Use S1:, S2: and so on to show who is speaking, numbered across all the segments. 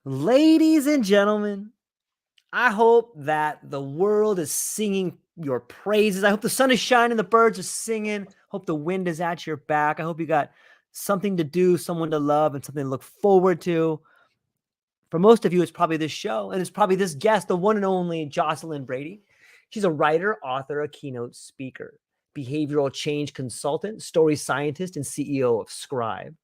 S1: Ladies and gentlemen, I hope that the world is singing your praises. I hope the sun is shining, the birds are singing. Hope the wind is at your back. I hope you got something to do, someone to love, and something to look forward to. For most of you, it's probably this show, and it's probably this guest, the one and only Jocelyn Brady. She's a writer, author, a keynote speaker, behavioral change consultant, story scientist, and CEO of Scribe,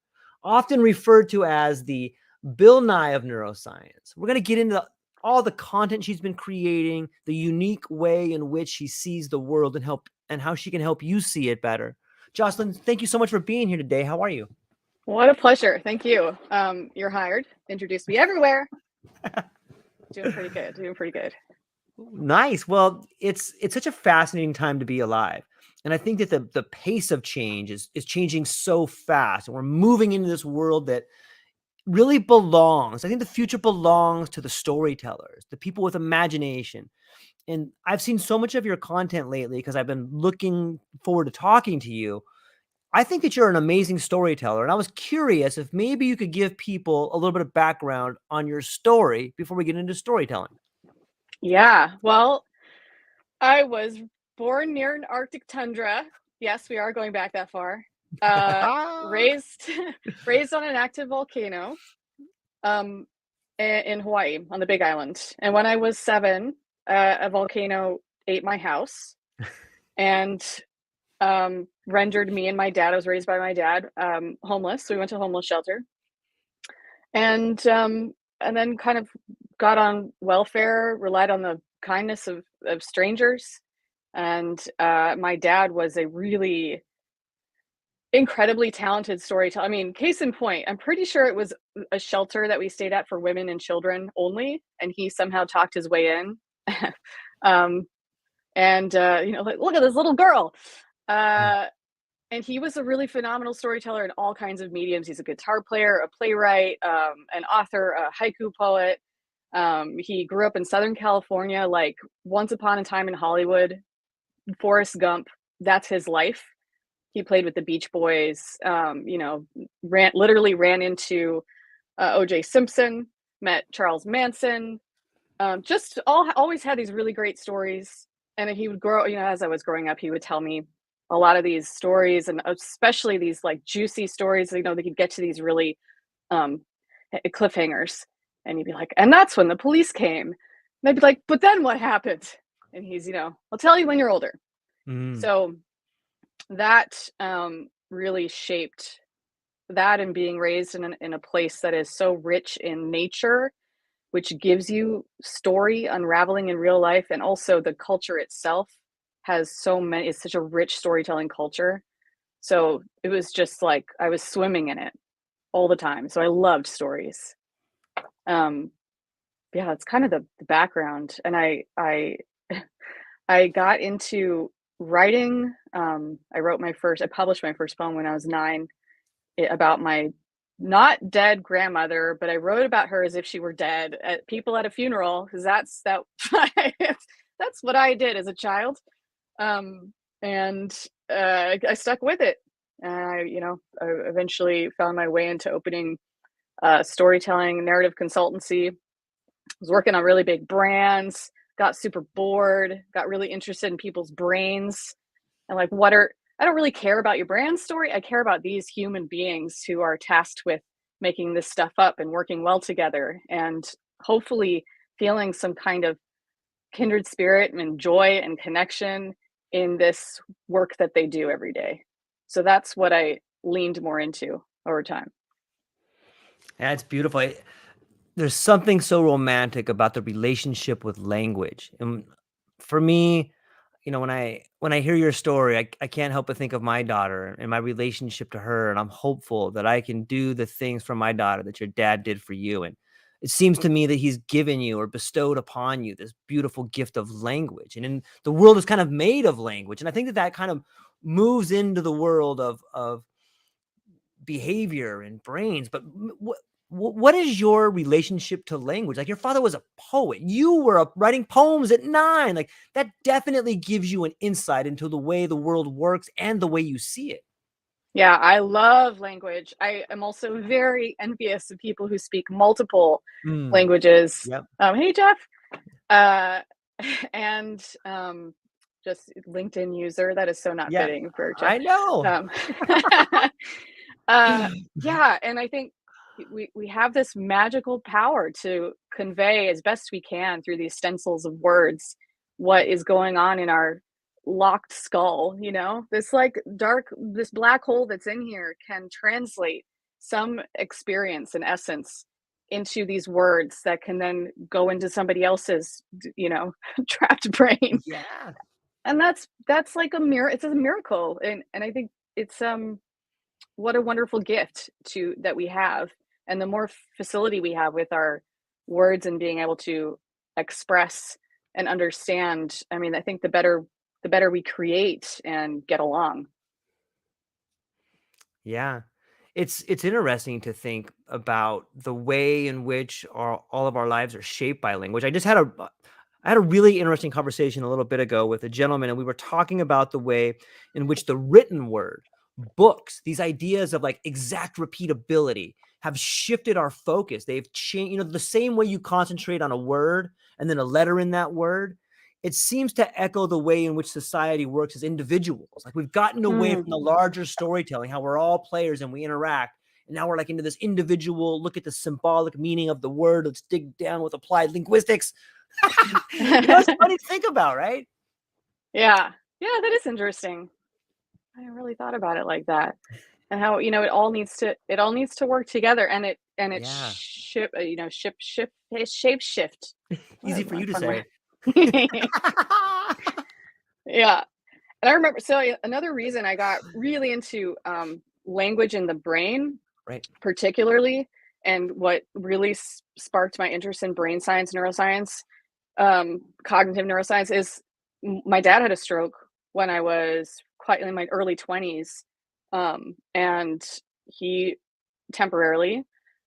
S1: often referred to as the Bill Nye of neuroscience. We're going to get into all the content she's been creating, the unique way in which she sees the world, and how she can help you see it better. Jocelyn, thank you so much for being here today. How are you?
S2: What a pleasure. Thank you. You're hired. Introduce me everywhere. Doing pretty good.
S1: Nice. Well, it's such a fascinating time to be alive. And I think that the pace of change is changing so fast. And we're moving into this world that really belongs. I think the future belongs to the storytellers, the people with imagination. And I've seen so much of your content lately because I've been looking forward to talking to you. I think that you're an amazing storyteller. And I was curious if maybe you could give people a little bit of background on your story before we get into storytelling.
S2: Yeah. Well, I was born near an Arctic tundra. Yes, we are going back that far. Raised on an active volcano in Hawaii on the Big Island. And when I was 7, a volcano ate my house and rendered me and my dad, I was raised by my dad, homeless. So we went to a homeless shelter. And then kind of got on welfare, relied on the kindness of strangers. And my dad was a really incredibly talented storyteller. I mean, case in point, I'm pretty sure it was a shelter that we stayed at for women and children only, and he somehow talked his way in. Like, look at this little girl. And he was a really phenomenal storyteller in all kinds of mediums. He's a guitar player, a playwright, an author, a haiku poet. He grew up in Southern California, like once upon a time in Hollywood. Forrest Gump, that's his life. He played with the Beach Boys, literally ran into O.J. Simpson, met Charles Manson, always had these really great stories. And he would grow, as I was growing up, he would tell me a lot of these stories, and especially these like juicy stories, they could get to these really cliffhangers. And he'd be like, and that's when the police came. And I'd be like, but then what happened? And he's, I'll tell you when you're older. So that really shaped that, and being raised in a place that is so rich in nature, which gives you story unraveling in real life. And also the culture itself has it's such a rich storytelling culture. So it was just like I was swimming in it all the time. So I loved stories. That's kind of the background. And I got into writing. I published my first poem when I was 9 about my not dead grandmother, but I wrote about her as if she were dead at people at a funeral, because that's what I did as a child. I stuck with it. I eventually found my way into opening storytelling narrative consultancy. I was working on really big brands, got super bored, got really interested in people's brains, and like, I don't really care about your brand story. I care about these human beings who are tasked with making this stuff up and working well together, and hopefully feeling some kind of kindred spirit and joy and connection in this work that they do every day. So that's what I leaned more into over time.
S1: Yeah, it's beautiful. There's something so romantic about the relationship with language. And for me, when I hear your story, I can't help but think of my daughter and my relationship to her. And I'm hopeful that I can do the things for my daughter that your dad did for you. And it seems to me that he's given you or bestowed upon you this beautiful gift of language. And the world is kind of made of language. And I think that kind of moves into the world of behavior and brains. But what is your relationship to language? Like, your father was a poet. You were writing poems at 9. Like, that definitely gives you an insight into the way the world works and the way you see it.
S2: Yeah, I love language. I am also very envious of people who speak multiple
S1: Mm,
S2: languages.
S1: yep.
S2: Hey, Jeff. Uh, and just LinkedIn user. That is so not
S1: Yeah,
S2: fitting for Jeff.
S1: I know.
S2: Um, yeah, and I think we have this magical power to convey as best we can through these stencils of words what is going on in our locked skull, you know? This like dark this black hole that's in here can translate some experience and essence into these words that can then go into somebody else's, you know, trapped brain.
S1: Yeah.
S2: And that's like it's a miracle. And I think it's what a wonderful gift to that we have, and the more facility we have with our words and being able to express and understand, I mean, I think the better we create and get along.
S1: Yeah. It's interesting to think about the way in which all of our lives are shaped by language. I had a really interesting conversation a little bit ago with a gentleman, and we were talking about the way in which the written word, books, these ideas of like exact repeatability have shifted our focus. They've changed, the same way you concentrate on a word and then a letter in that word, it seems to echo the way in which society works as individuals. Like we've gotten away
S2: Mm.
S1: from the larger storytelling, how we're all players and we interact. And now we're like into this individual look at the symbolic meaning of the word. Let's dig down with applied linguistics. It's funny to think about, right?
S2: Yeah. Yeah, that is interesting. I hadn't really thought about it like that. And how, you know, it all needs to work together, and it
S1: Yeah.
S2: shape shift. What
S1: Easy
S2: a
S1: for you to
S2: fun word.
S1: say.
S2: Yeah. And I remember another reason I got really into language in the brain
S1: Right.
S2: particularly, and what really sparked my interest in brain science, neuroscience, cognitive neuroscience is my dad had a stroke when I was quite in my early 20s. And he temporarily,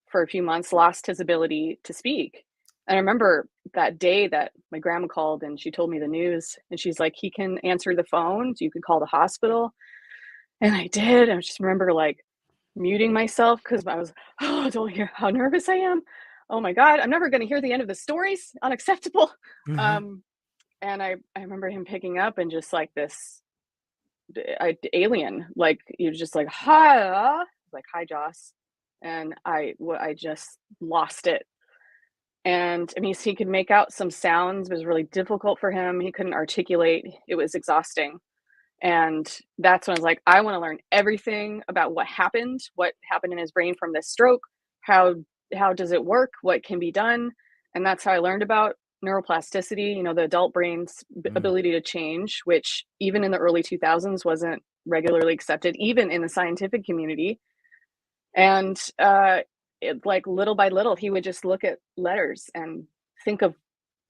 S2: for a few months, lost his ability to speak. And I remember that day that my grandma called and she told me the news, and she's like, he can answer the phone, so you can call the hospital. And I did. I just remember like muting myself because I was, oh, don't hear how nervous I am. Oh my God, I'm never going to hear the end of the stories. Unacceptable.
S1: Mhm.
S2: Um, and I remember him picking up and just like this alien, like he was just like, hi, like, hi, Joss. And I just lost it. And I mean, he could make out some sounds, but it was really difficult for him. He couldn't articulate. It was exhausting. And that's when I was like, I want to learn everything about what happened in his brain from this stroke. How how does it work? What can be done? And that's how I learned about neuroplasticity, you know, the adult brain's
S1: Mm.
S2: ability to change, which even in the early 2000s wasn't regularly accepted, even in the scientific community. And like little by little, he would just look at letters and think of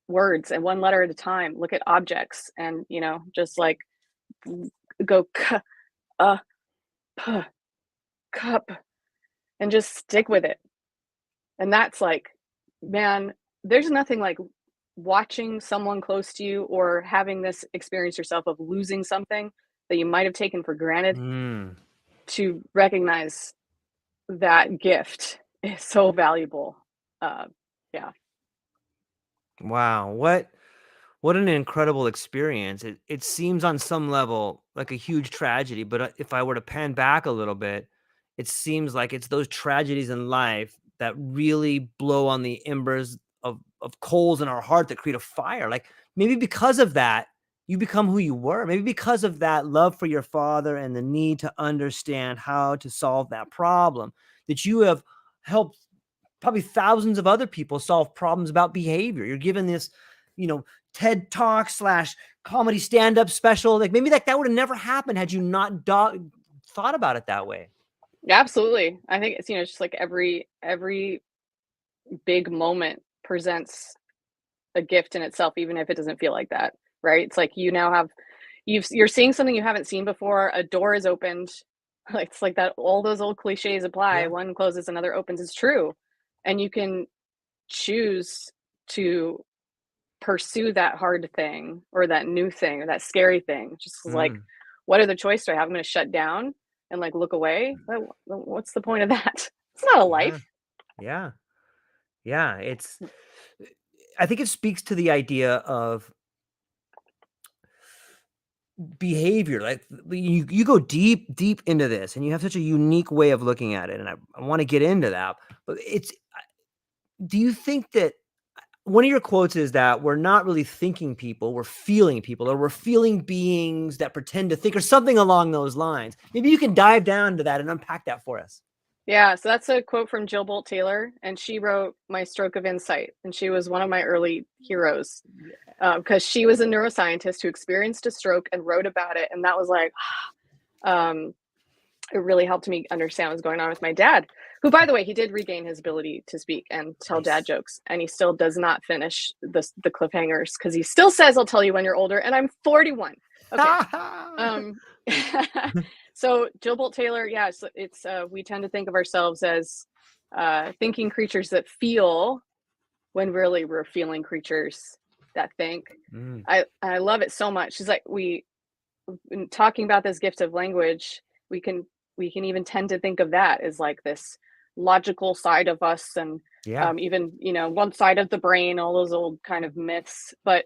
S2: words and one letter at a time, look at objects and, you know, just like go uh, puh, cup, and just stick with it. And that's like, man, there's nothing like watching someone close to you or having this experience yourself of losing something that you might have taken for granted,
S1: Mm.
S2: to recognize that gift is so valuable. Uh, yeah,
S1: Wow. What an incredible experience. It seems on some level like a huge tragedy, but if I were to pan back a little bit, it seems like it's those tragedies in life that really blow on the embers of coals in our heart that create a fire. Like maybe because of that, you become who you were. Maybe because of that love for your father and the need to understand how to solve that problem, that you have helped probably thousands of other people solve problems about behavior. You're given this, you know, TED Talk slash comedy stand-up special. Like maybe that would have never happened had you not thought about it that way.
S2: absolutely. I think it's, you know, it's just like every big moment presents a gift in itself, even if it doesn't feel like that, right? It's like you now have you're seeing something you haven't seen before. A door is opened. Like it's like that. All those old cliches apply.
S1: Yeah.
S2: One closes, another opens. It's true, and you can choose to pursue that hard thing or that new thing or that scary thing. Just like,
S1: Mm.
S2: what other choice do I have? I'm going to shut down. and like look away, what's the point of that? It's not a
S1: Yeah.
S2: life.
S1: Yeah. Yeah. I think it speaks to the idea of behavior. Like you go deep into this, and you have such a unique way of looking at it. And I want to get into that. But do you think that one of your quotes is that we're not really thinking people, we're feeling people, or we're feeling beings that pretend to think, or something along those lines? Maybe you can dive down to that and unpack that for us.
S2: Yeah, so that's a quote from Jill Bolt Taylor, and she wrote My Stroke of Insight, and she was one of my early heroes because she was a neuroscientist who experienced a stroke and wrote about it, and that was like, it really helped me understand what's going on with my dad, who, by the way, he did regain his ability to speak and tell dad jokes, and he still does not finish the cliffhangers because he still says, "I'll tell you when you're older," and I'm 41. Okay. So Jill Bolt Taylor, yes, it's we tend to think of ourselves as thinking creatures that feel, when really we're feeling creatures that think. I love it so much. She's like, in talking about this gift of language, we can even tend to think of that as like this logical side of us, and even one side of the brain, all those old kind of myths. But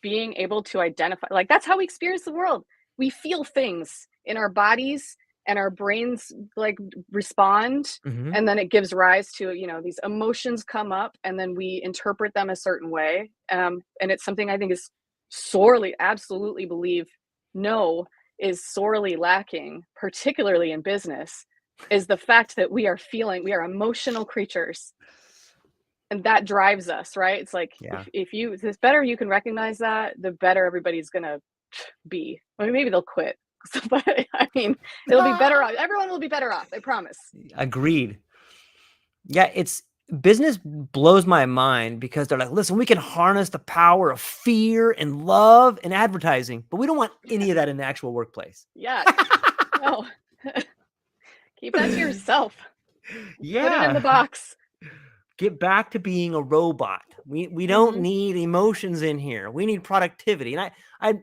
S2: being able to identify, like, that's how we experience the world. We feel things in our bodies, and our brains like respond, and then it gives rise to these emotions come up, and then we interpret them a certain way, and it's something I think is sorely, absolutely believe is sorely lacking, particularly in business, is the fact that we are emotional creatures, and that drives us, right? It's like, if the better you can recognize that, the better everybody's gonna be. I mean, maybe they'll quit, but I mean, it'll be better off. Everyone will be better off, I promise.
S1: Agreed. Yeah, business blows my mind because they're like, listen, we can harness the power of fear and love and advertising, but we don't want any of that in the actual workplace.
S2: Yeah. No. Keep that to yourself.
S1: Yeah.
S2: Put it in the box.
S1: Get back to being a robot. We don't need emotions in here. We need productivity. And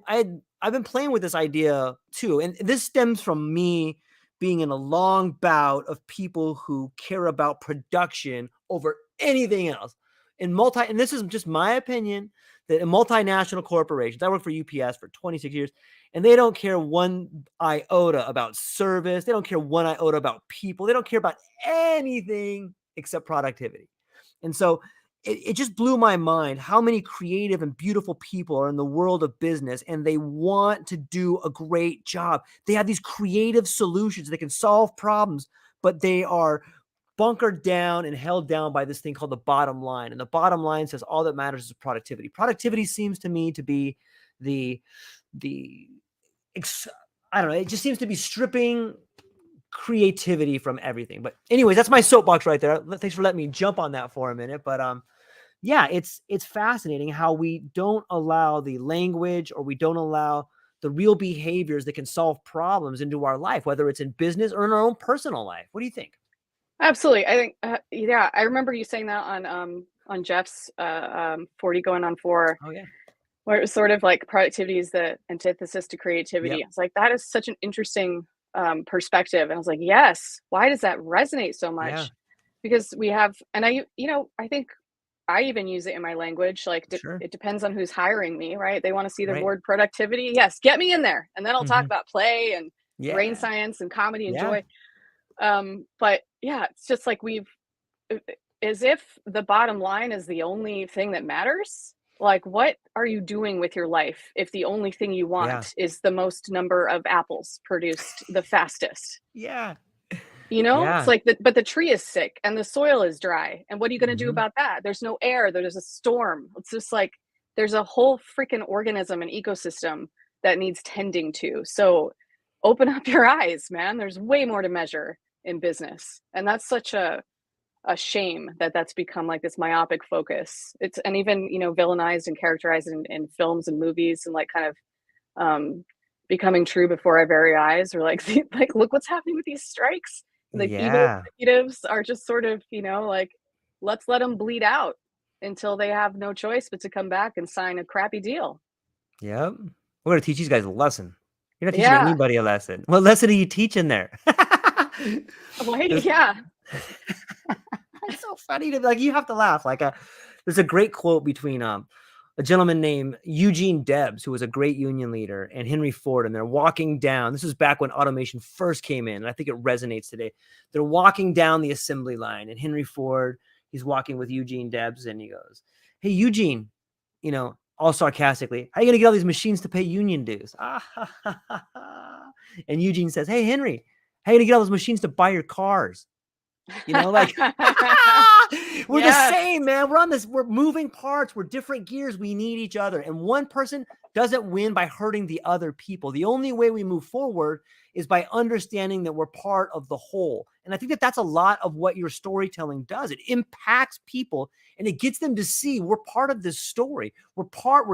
S1: I've been playing with this idea too. And this stems from me being in a long bout of people who care about production over anything else. And this is just my opinion, that in multinational corporations, I worked for UPS for 26 years, and they don't care one iota about service. They don't care one iota about people. They don't care about anything except productivity. And so it just blew my mind how many creative and beautiful people are in the world of business, and they want to do a great job. They have these creative solutions. They can solve problems, but they are bunkered down and held down by this thing called the bottom line. And the bottom line says all that matters is productivity. Productivity seems to me to be I don't know. It just seems to be stripping creativity from everything. But anyways, that's my soapbox right there. Thanks for letting me jump on that for a minute. But yeah, it's fascinating how we don't allow the language, or we don't allow the real behaviors that can solve problems into our life, whether it's in business or in our own personal life. What do you think?
S2: Absolutely. I think yeah, I remember you saying that on Jeff's 40 going on 4.
S1: Oh yeah.
S2: Where it was sort of like productivity is the antithesis to creativity.
S1: Yep.
S2: I was like, that is such an interesting perspective. And I was like, yes, why does that resonate so much?
S1: Yeah.
S2: Because we have, and I think I even use it in my language. Like,
S1: Sure.
S2: it depends on who's hiring me, right? They want to see the word productivity. Yes, get me in there. And then I'll talk about play and brain science and comedy and joy. But yeah, it's just like as if the bottom line is the only thing that matters. Like, what are you doing with your life if the only thing you want is the most number of apples produced the fastest?
S1: Yeah.
S2: It's like, but the tree is sick and the soil is dry. And what are you going to do about that? There's no air. There's a storm. It's just like, there's a whole freaking organism and ecosystem that needs tending to. So open up your eyes, man. There's way more to measure in business. And that's such a shame that that's become like this myopic focus. And even, villainized and characterized in films and movies, and like kind of becoming true before our very eyes. We're like, like, look what's happening with these strikes. Like, evil executives are just sort of, like, let's let them bleed out until they have no choice but to come back and sign a crappy deal.
S1: Yep. We're going to teach these guys a lesson. You're not teaching
S2: Yeah.
S1: anybody a lesson. What lesson are you teaching there?
S2: Right? Yeah.
S1: It's so funny to be like, you have to laugh. Like there's a great quote between a gentleman named Eugene Debs, who was a great union leader, and Henry Ford, and they're walking down. This was back when automation first came in, and I think it resonates today. They're walking down the assembly line, and Henry Ford, he's walking with Eugene Debs, and he goes, "Hey, Eugene, all sarcastically, how are you going to get all these machines to pay union dues?" And Eugene says, "Hey, Henry, how are you going to get all those machines to buy your cars?" Like we're the same, man. We're moving parts. We're different gears. We need each other. And one person doesn't win by hurting the other people. The only way we move forward is by understanding that we're part of the whole. And I think that that's a lot of what your storytelling does. It impacts people and it gets them to see we're part of this story. We're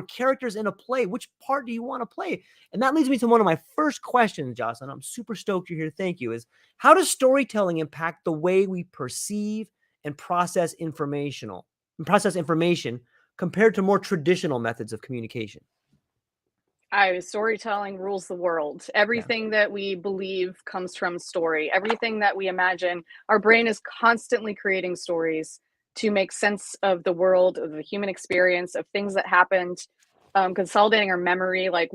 S1: characters in a play. Which part do you want to play? And that leads me to one of my first questions, Jocelyn. I'm super stoked you're here. Thank you. Is how does storytelling impact the way we perceive and process information compared to more traditional methods of communication?
S2: Storytelling rules the world. Everything that we believe comes from story. Everything that we imagine, our brain is constantly creating stories to make sense of the world, of the human experience, of things that happened, consolidating our memory, like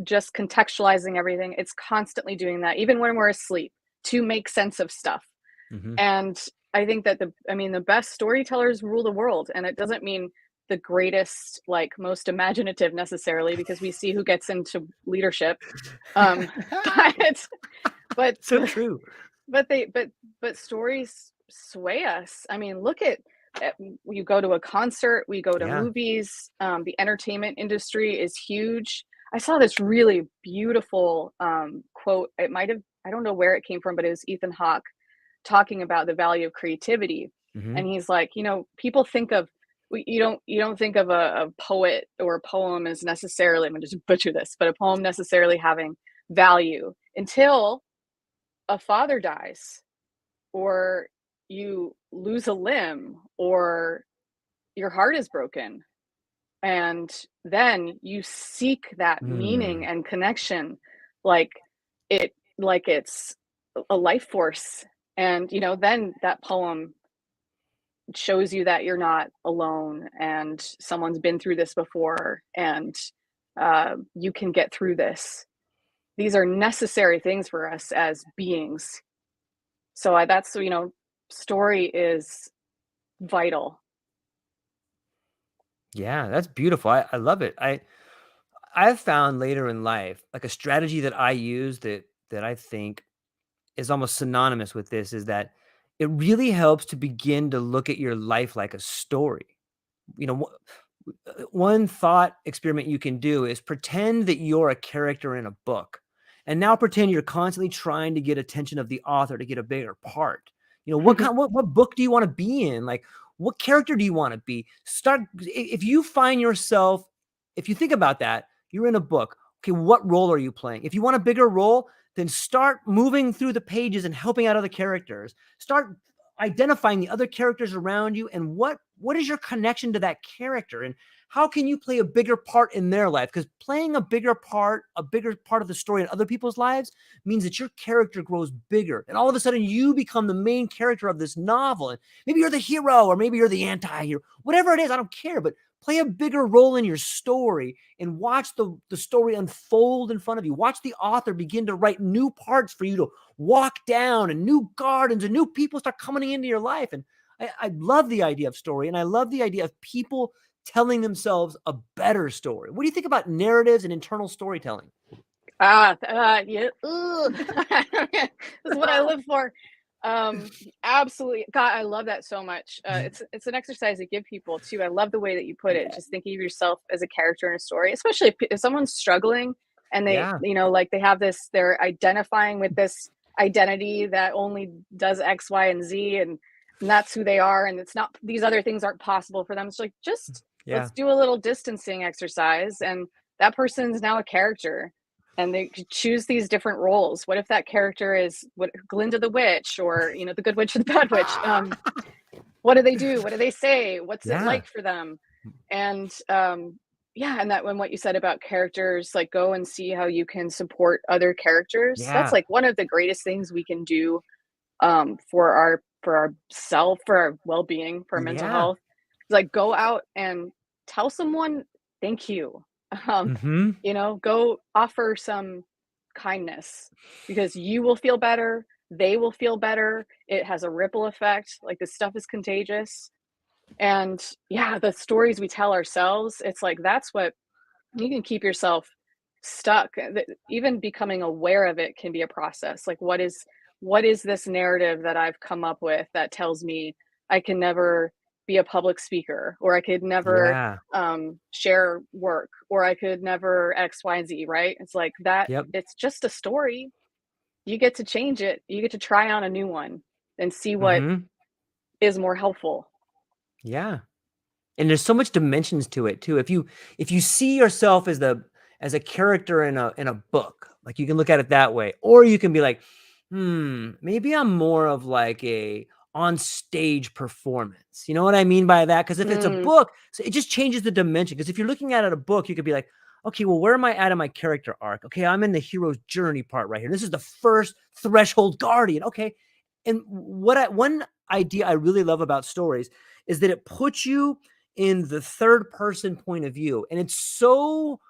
S2: just contextualizing everything. It's constantly doing that, even when we're asleep, to make sense of stuff.
S1: Mm-hmm.
S2: And I think that the best storytellers rule the world. And it doesn't mean the greatest, like most imaginative necessarily, because we see who gets into leadership. But
S1: So true.
S2: But stories sway us. I mean, look at you go to a concert, we go to movies. The entertainment industry is huge. I saw this really beautiful quote. I don't know where it came from, but it was Ethan Hawke talking about the value of creativity.
S1: Mm-hmm.
S2: And he's like, people think of, you don't think of a poet or a poem as necessarily, I'm gonna just butcher this, but a poem necessarily having value until a father dies, or you lose a limb, or your heart is broken, and then you seek that meaning and connection, like it's a life force. And then that poem shows you that you're not alone, and someone's been through this before, and you can get through this. These are necessary things for us as beings. So that's story is vital.
S1: Yeah, that's beautiful. I love it. I've found later in life, like a strategy that I use that I think is almost synonymous with this, is that it really helps to begin to look at your life like a story. One thought experiment you can do is pretend that you're a character in a book, and now pretend you're constantly trying to get attention of the author to get a bigger part. What book do you want to be in? Like, what character do you want to be? If you think about that, you're in a book. Okay, what role are you playing? If you want a bigger role, then start moving through the pages and helping out other characters. Start identifying the other characters around you, and what is your connection to that character, and how can you play a bigger part in their life? Because playing a bigger part of the story in other people's lives means that your character grows bigger, and all of a sudden you become the main character of this novel. And maybe you're the hero, or maybe you're the anti-hero, whatever it is, I don't care, but play a bigger role in your story and watch the story unfold in front of you. Watch the author begin to write new parts for you to walk down, and new gardens and new people start coming into your life. And I love the idea of story, and I love the idea of people telling themselves a better story. What do you think about narratives and internal storytelling?
S2: Yeah. This is what I live for. Absolutely. God, I love that so much. It's an exercise to give people too. I love the way that you put it. Just thinking of yourself as a character in a story, especially if someone's struggling and they, like they have this, they're identifying with this identity that only does X, Y, and Z, and that's who they are. And it's not, these other things aren't possible for them. It's like, let's do a little distancing exercise. And that person's now a character. And they could choose these different roles. What if that character is Glinda the witch, or the good witch or the bad witch? What do they do? What do they say? What's it like for them? And Yeah, and that when what you said about characters, like go and see how you can support other characters. That's
S1: Yeah.
S2: like one of the greatest things we can do for our self, for our well-being, for our mental
S1: Yeah.
S2: health. Like go out and tell someone thank you. Um,
S1: Mhm.
S2: go offer some kindness because you will feel better, they will feel better. It has a ripple effect. Like this stuff is contagious. And yeah, the stories we tell ourselves, it's like that's what you can keep yourself stuck. Even becoming aware of it can be a process. Like what is this narrative that I've come up with that tells me I can never be a public speaker, or I could never
S1: Yeah.
S2: share work, or I could never X, Y, and Z, right? It's like that,
S1: Yep.
S2: it's just a story. You get to change it. You get to try on a new one and see what
S1: Mhm.
S2: is more helpful.
S1: Yeah. And there's so much dimensions to it too. If you see yourself as a character in a book, like you can look at it that way, or you can be like, maybe I'm more of like a on stage performance. You know what I mean by that? Because if it's a
S2: Mm,
S1: book, so it just changes the dimension. Because if you're looking at it a book, you could be like, okay, well, where am I at in my character arc? Okay, I'm in the hero's journey part right here. This is the first threshold guardian. Okay. And one idea I really love about stories is that it puts you in the third person point of view. And it's so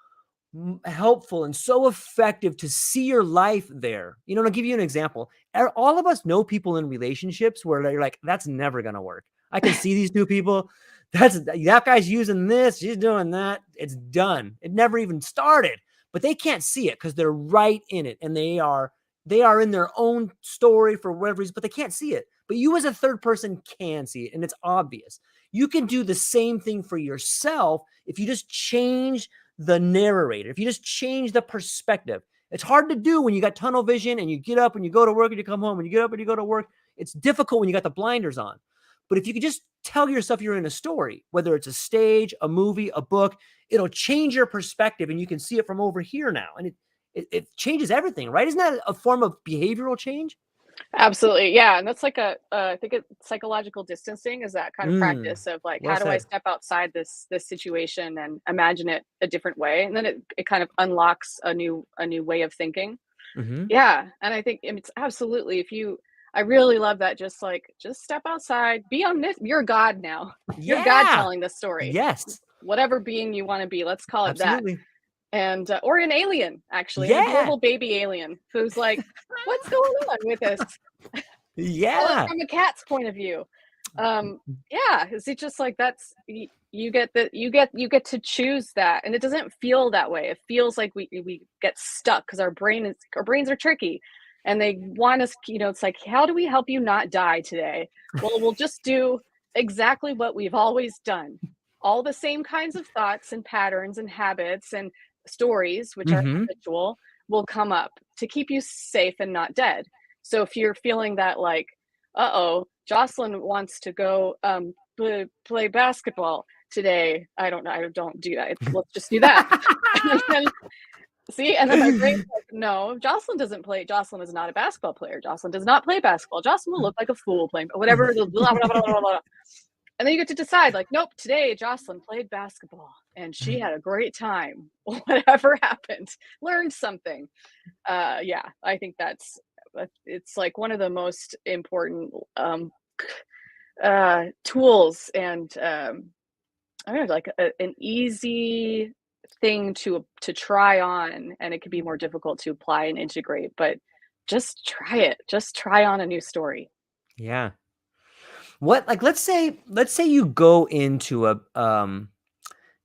S1: helpful and so effective to see your life there. I'll give you an example. All of us know people in relationships where they're like, that's never going to work. I can see these two people. That guy's using this. She's doing that. It's done. It never even started, but they can't see it because they're right in it. And they are in their own story for whatever reason, but they can't see it. But you as a third person can see it. And it's obvious. You can do the same thing for yourself if you just change the narrator, if you just change the perspective. It's hard to do when you got tunnel vision and you get up and you go to work and you come home and you get up and you go to work. It's difficult when you got the blinders on. But if you could just tell yourself you're in a story, whether it's a stage, a movie, a book, it'll change your perspective and you can see it from over here now. And it changes everything, right? Isn't that a form of behavioral change?
S2: absolutely. Yeah. And that's like I think it's psychological distancing is that kind of
S1: Mm,
S2: practice of like,
S1: well
S2: how do I
S1: said.
S2: step outside this situation and imagine it a different way? And then it kind of unlocks a new way of thinking.
S1: Mm-hmm.
S2: Yeah. And I think it's absolutely, I really love that. Just step outside, be omniscient. You're God now. You're God
S1: Yeah.
S2: telling the story.
S1: Yes.
S2: Whatever being you want to be, let's call it that.
S1: Absolutely.
S2: And or an alien, actually, an
S1: Yeah.
S2: adorable baby alien who's like, what's going on with this? Tell it
S1: Yeah.
S2: from a cat's point of view. Yeah, is it just like you get that you get to choose that, and it doesn't feel that way. It feels like we get stuck because our brains are tricky, and they want us. It's like, how do we help you not die today? Well, we'll just do exactly what we've always done. All the same kinds of thoughts and patterns and habits and stories, which are
S1: Mm-hmm.
S2: habitual, will come up to keep you safe and not dead. So if you're feeling that like, uh-oh, Jocelyn wants to go play basketball today. I don't know. I don't do that. Let's just do that. And then, see, and then my brain's like, no, Jocelyn doesn't play. Jocelyn is not a basketball player. Jocelyn does not play basketball. Jocelyn will look like a fool playing whatever. Blah, blah, blah, blah, blah, blah. And then you get to decide, like, nope, today Jocelyn played basketball and she had a great time. Whatever happened, learned something. Yeah, I think it's like one of the most important tools, and I don't know, like an easy thing to try on, and it can be more difficult to apply and integrate, but just try it. Just try on a new story.
S1: Yeah. What, like, let's say you go into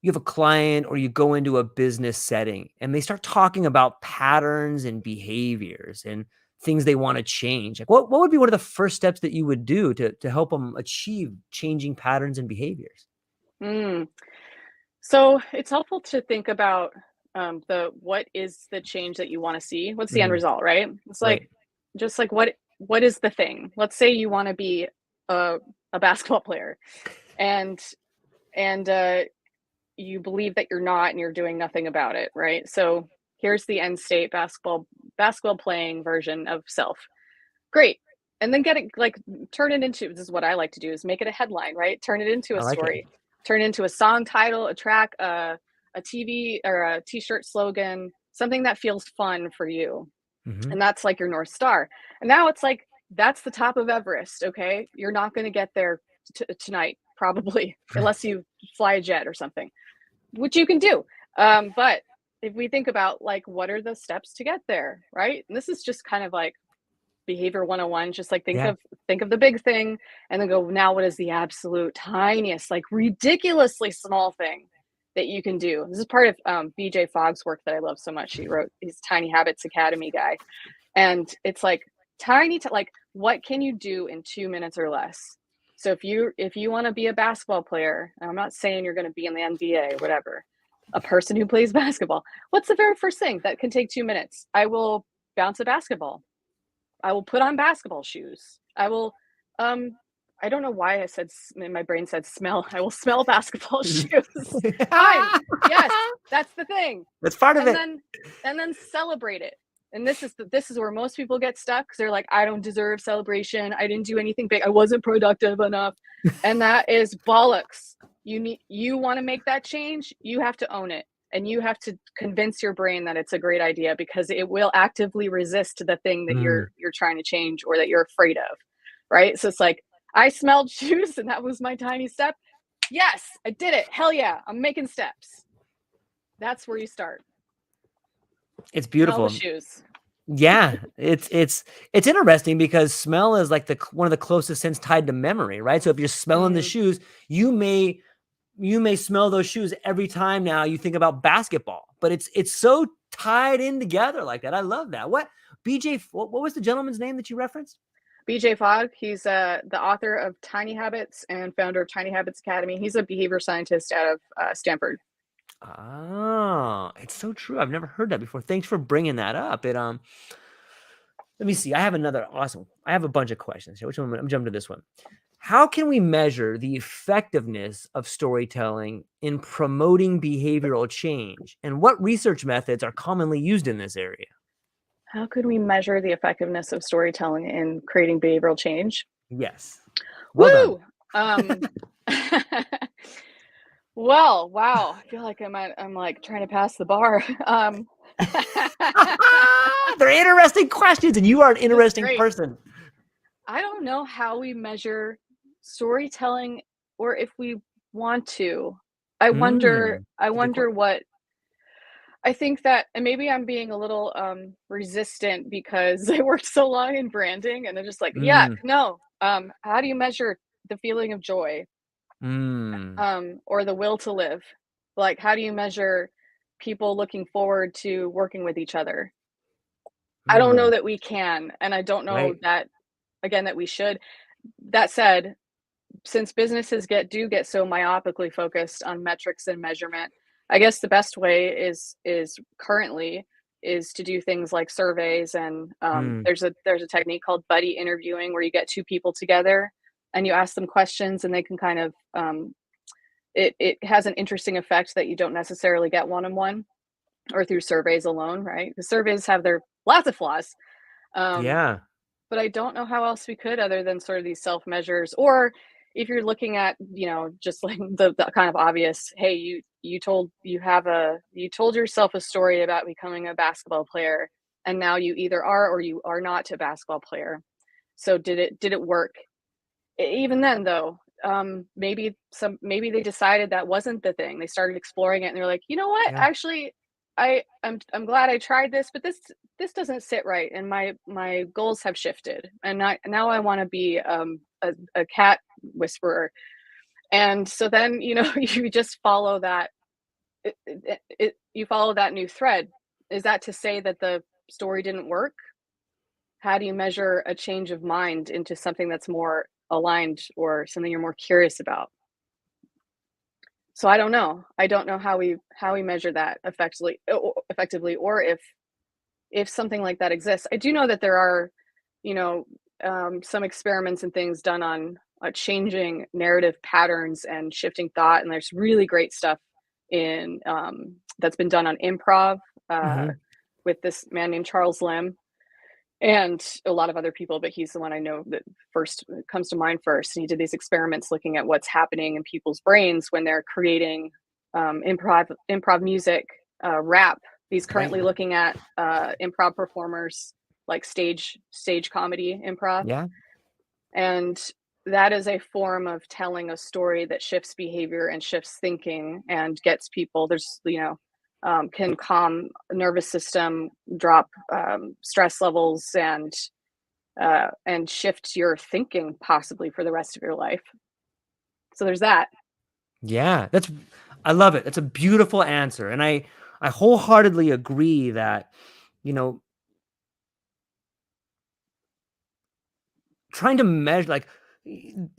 S1: you have a client or you go into a business setting and they start talking about patterns and behaviors and things they want to change. Like what would be one of the first steps that you would do to help them achieve changing patterns and behaviors?
S2: Mm. So it's helpful to think about the what is the change that you want to see? What's the end
S1: Mhm.
S2: result, right? It's like
S1: Right.
S2: just like what is the thing? Let's say you want to be a a basketball player, and and you believe that you're not, and you're doing nothing about it, right? So here's the end state basketball playing version of self. Great. And then get it, like, turn it into, this is what I like to do, is make it a headline, right? Turn it into a
S1: I like it.
S2: story. Turn it into a song title, a track, a TV or a t-shirt slogan, something that feels fun for you.
S1: Mm-hmm.
S2: And that's like your North Star. And now it's like, that's the top of Everest. Okay. You're not going to get there tonight, probably, unless you fly a jet or something, which you can do. But if we think about like, what are the steps to get there? Right. And this is just kind of like behavior 101, just like think of the big thing and then go, now what is the absolute tiniest, like ridiculously small thing that you can do? This is part of BJ Fogg's work that I love so much. He wrote his Tiny Habits Academy guy, and it's like like what can you do in 2 minutes or less? So if you want to be a basketball player, and I'm not saying you're going to be in the NBA or whatever, a person who plays basketball, what's the very first thing that can take 2 minutes? I will bounce a basketball. I will put on basketball shoes. I will, I don't know why I said, my brain said smell. I will smell basketball shoes. Fine. Yes, that's the thing.
S1: That's part of it.
S2: And then celebrate it. And this is where most people get stuck, because they're like, I don't deserve celebration. I didn't do anything big. I wasn't productive enough. And that is bollocks. You want to make that change, you have to own it. And you have to convince your brain that it's a great idea, because it will actively resist the thing that you're trying to change or that you're afraid of, right? So it's like, I smelled shoes and that was my tiny step. Yes, I did it. Hell yeah, I'm making steps. That's where you start.
S1: It's beautiful.
S2: Smell the shoes.
S1: Yeah, it's interesting because smell is like one of the closest sense tied to memory, right? So if you're smelling the shoes, you may smell those shoes every time now you think about basketball, but it's so tied in together like that. I love that. What was the gentleman's name that you referenced?
S2: BJ Fogg. He's the author of Tiny Habits and founder of Tiny Habits Academy. He's a behavior scientist out of Stanford.
S1: Oh, it's so true. I've never heard that before. Thanks for bringing that up. Let me see. I have a bunch of questions here. Which one? I'm jumping to this one. How can we measure the effectiveness of storytelling in promoting behavioral change? And what research methods are commonly used in this area?
S2: How could we measure the effectiveness of storytelling in creating behavioral change?
S1: Yes. Well
S2: done. Well, wow. I feel like I'm like trying to pass the bar.
S1: They're interesting questions, and you are an interesting person.
S2: I don't know how we measure storytelling, or if we want to. I wonder what. I think that, and maybe I'm being a little resistant because I worked so long in branding, and they're just like, yeah, no. How do you measure the feeling of joy? Or the will to live? Like, how do you measure people looking forward to working with each other? I don't know that we can, and I don't know that, again, that we should. That said, since businesses do get so myopically focused on metrics and measurement, I guess the best way is currently to do things like surveys, and there's a technique called buddy interviewing, where you get two people together and you ask them questions, and they can kind of it has an interesting effect that you don't necessarily get one-on-one or through surveys alone, right? The surveys have their lots of flaws. But I don't know how else we could, other than sort of these self measures, or if you're looking at, just like the kind of obvious, hey, you told yourself a story about becoming a basketball player, and now you either are or you are not a basketball player. So did it work? Even then, though, maybe they decided that wasn't the thing. They started exploring it, and they're like, you know what? Actually, I'm glad I tried this, but this doesn't sit right, and my goals have shifted, and now I want to be a cat whisperer. And so then, you just follow that. You follow that new thread. Is that to say that the story didn't work? How do you measure a change of mind into something that's more aligned, or something you're more curious about? So I don't know how we measure that effectively, or if something like that exists. I do know that there are, some experiments and things done on changing narrative patterns and shifting thought, and there's really great stuff in that's been done on improv with this man named Charles Lim, and a lot of other people, but he's the one I know that first comes to mind first. And he did these experiments looking at what's happening in people's brains when they're creating improv music, rap. He's currently
S1: Right.
S2: looking at improv performers, like stage comedy improv.
S1: Yeah.
S2: And that is a form of telling a story that shifts behavior and shifts thinking and gets people, can calm nervous system, drop stress levels, and shift your thinking possibly for the rest of your life. So there's that.
S1: Yeah. I love it. That's a beautiful answer. And I wholeheartedly agree that, you know, trying to measure, like,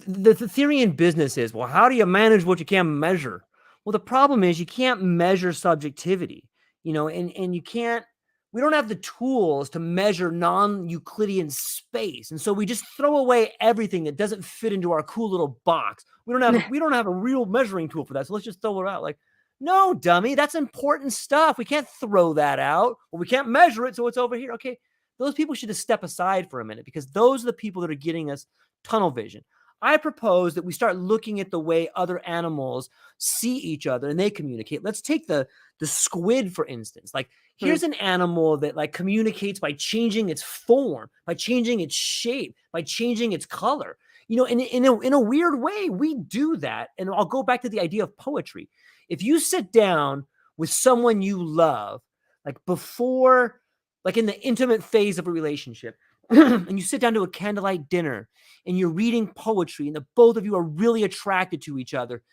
S1: the theory in business is, well, how do you manage what you can't measure? Well, the problem is you can't measure subjectivity, and you can't, we don't have the tools to measure non-Euclidean space. And so we just throw away everything that doesn't fit into our cool little box. We don't have a real measuring tool for that. So let's just throw it out. Like, no, dummy, that's important stuff. We can't throw that out. Well, we can't measure it, so it's over here. Okay. Those people should just step aside for a minute, because those are the people that are getting us tunnel vision. I propose that we start looking at the way other animals see each other and they communicate. Let's take the squid, for instance. Like, here's an animal that, like, communicates by changing its form, by changing its shape, by changing its color. In a weird way, we do that. And I'll go back to the idea of poetry. If you sit down with someone you love, like before, like in the intimate phase of a relationship, and you sit down to a candlelight dinner and you're reading poetry and the both of you are really attracted to each other,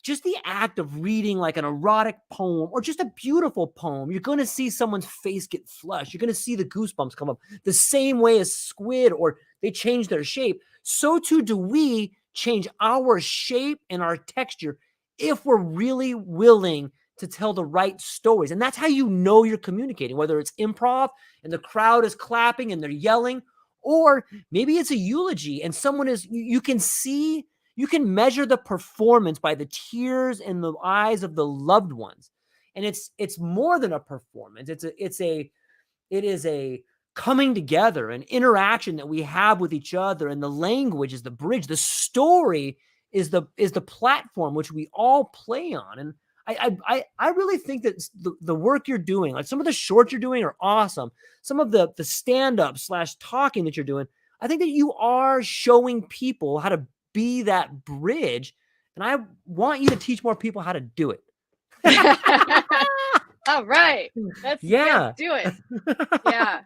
S1: just the act of reading like an erotic poem or just a beautiful poem, you're going to see someone's face get flushed. You're going to see the goosebumps come up the same way as squid, or they change their shape. So too do we change our shape and our texture if we're really willing to tell the right stories. And that's how you know you're communicating, whether it's improv and the crowd is clapping and they're yelling, or maybe it's a eulogy and someone is, you can see, you can measure the performance by the tears in the eyes of the loved ones. And it's more than a performance. It is a coming together, an interaction that we have with each other, and the language is the bridge. The story is the platform which we all play on. And I really think that the work you're doing, like some of the shorts you're doing are awesome. Some of the stand-up / talking that you're doing, I think that you are showing people how to be that bridge. And I want you to teach more people how to do it.
S2: All right. Let's
S1: Yeah.
S2: do it. Yeah.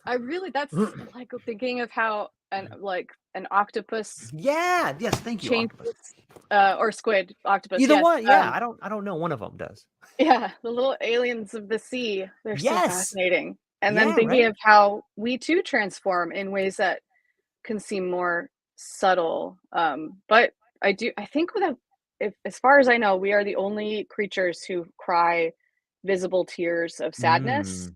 S2: That's like thinking of how an octopus.
S1: Yeah. Yes. Thank you.
S2: Changes, or squid, octopus.
S1: Either
S2: Yes.
S1: one. Yeah. I don't know. One of them does.
S2: Yeah. The little aliens of the sea. They're so
S1: Yes.
S2: fascinating. And
S1: Yeah,
S2: then thinking
S1: right?
S2: of how we too transform in ways that can seem more subtle. But I think as far as I know, we are the only creatures who cry visible tears of sadness,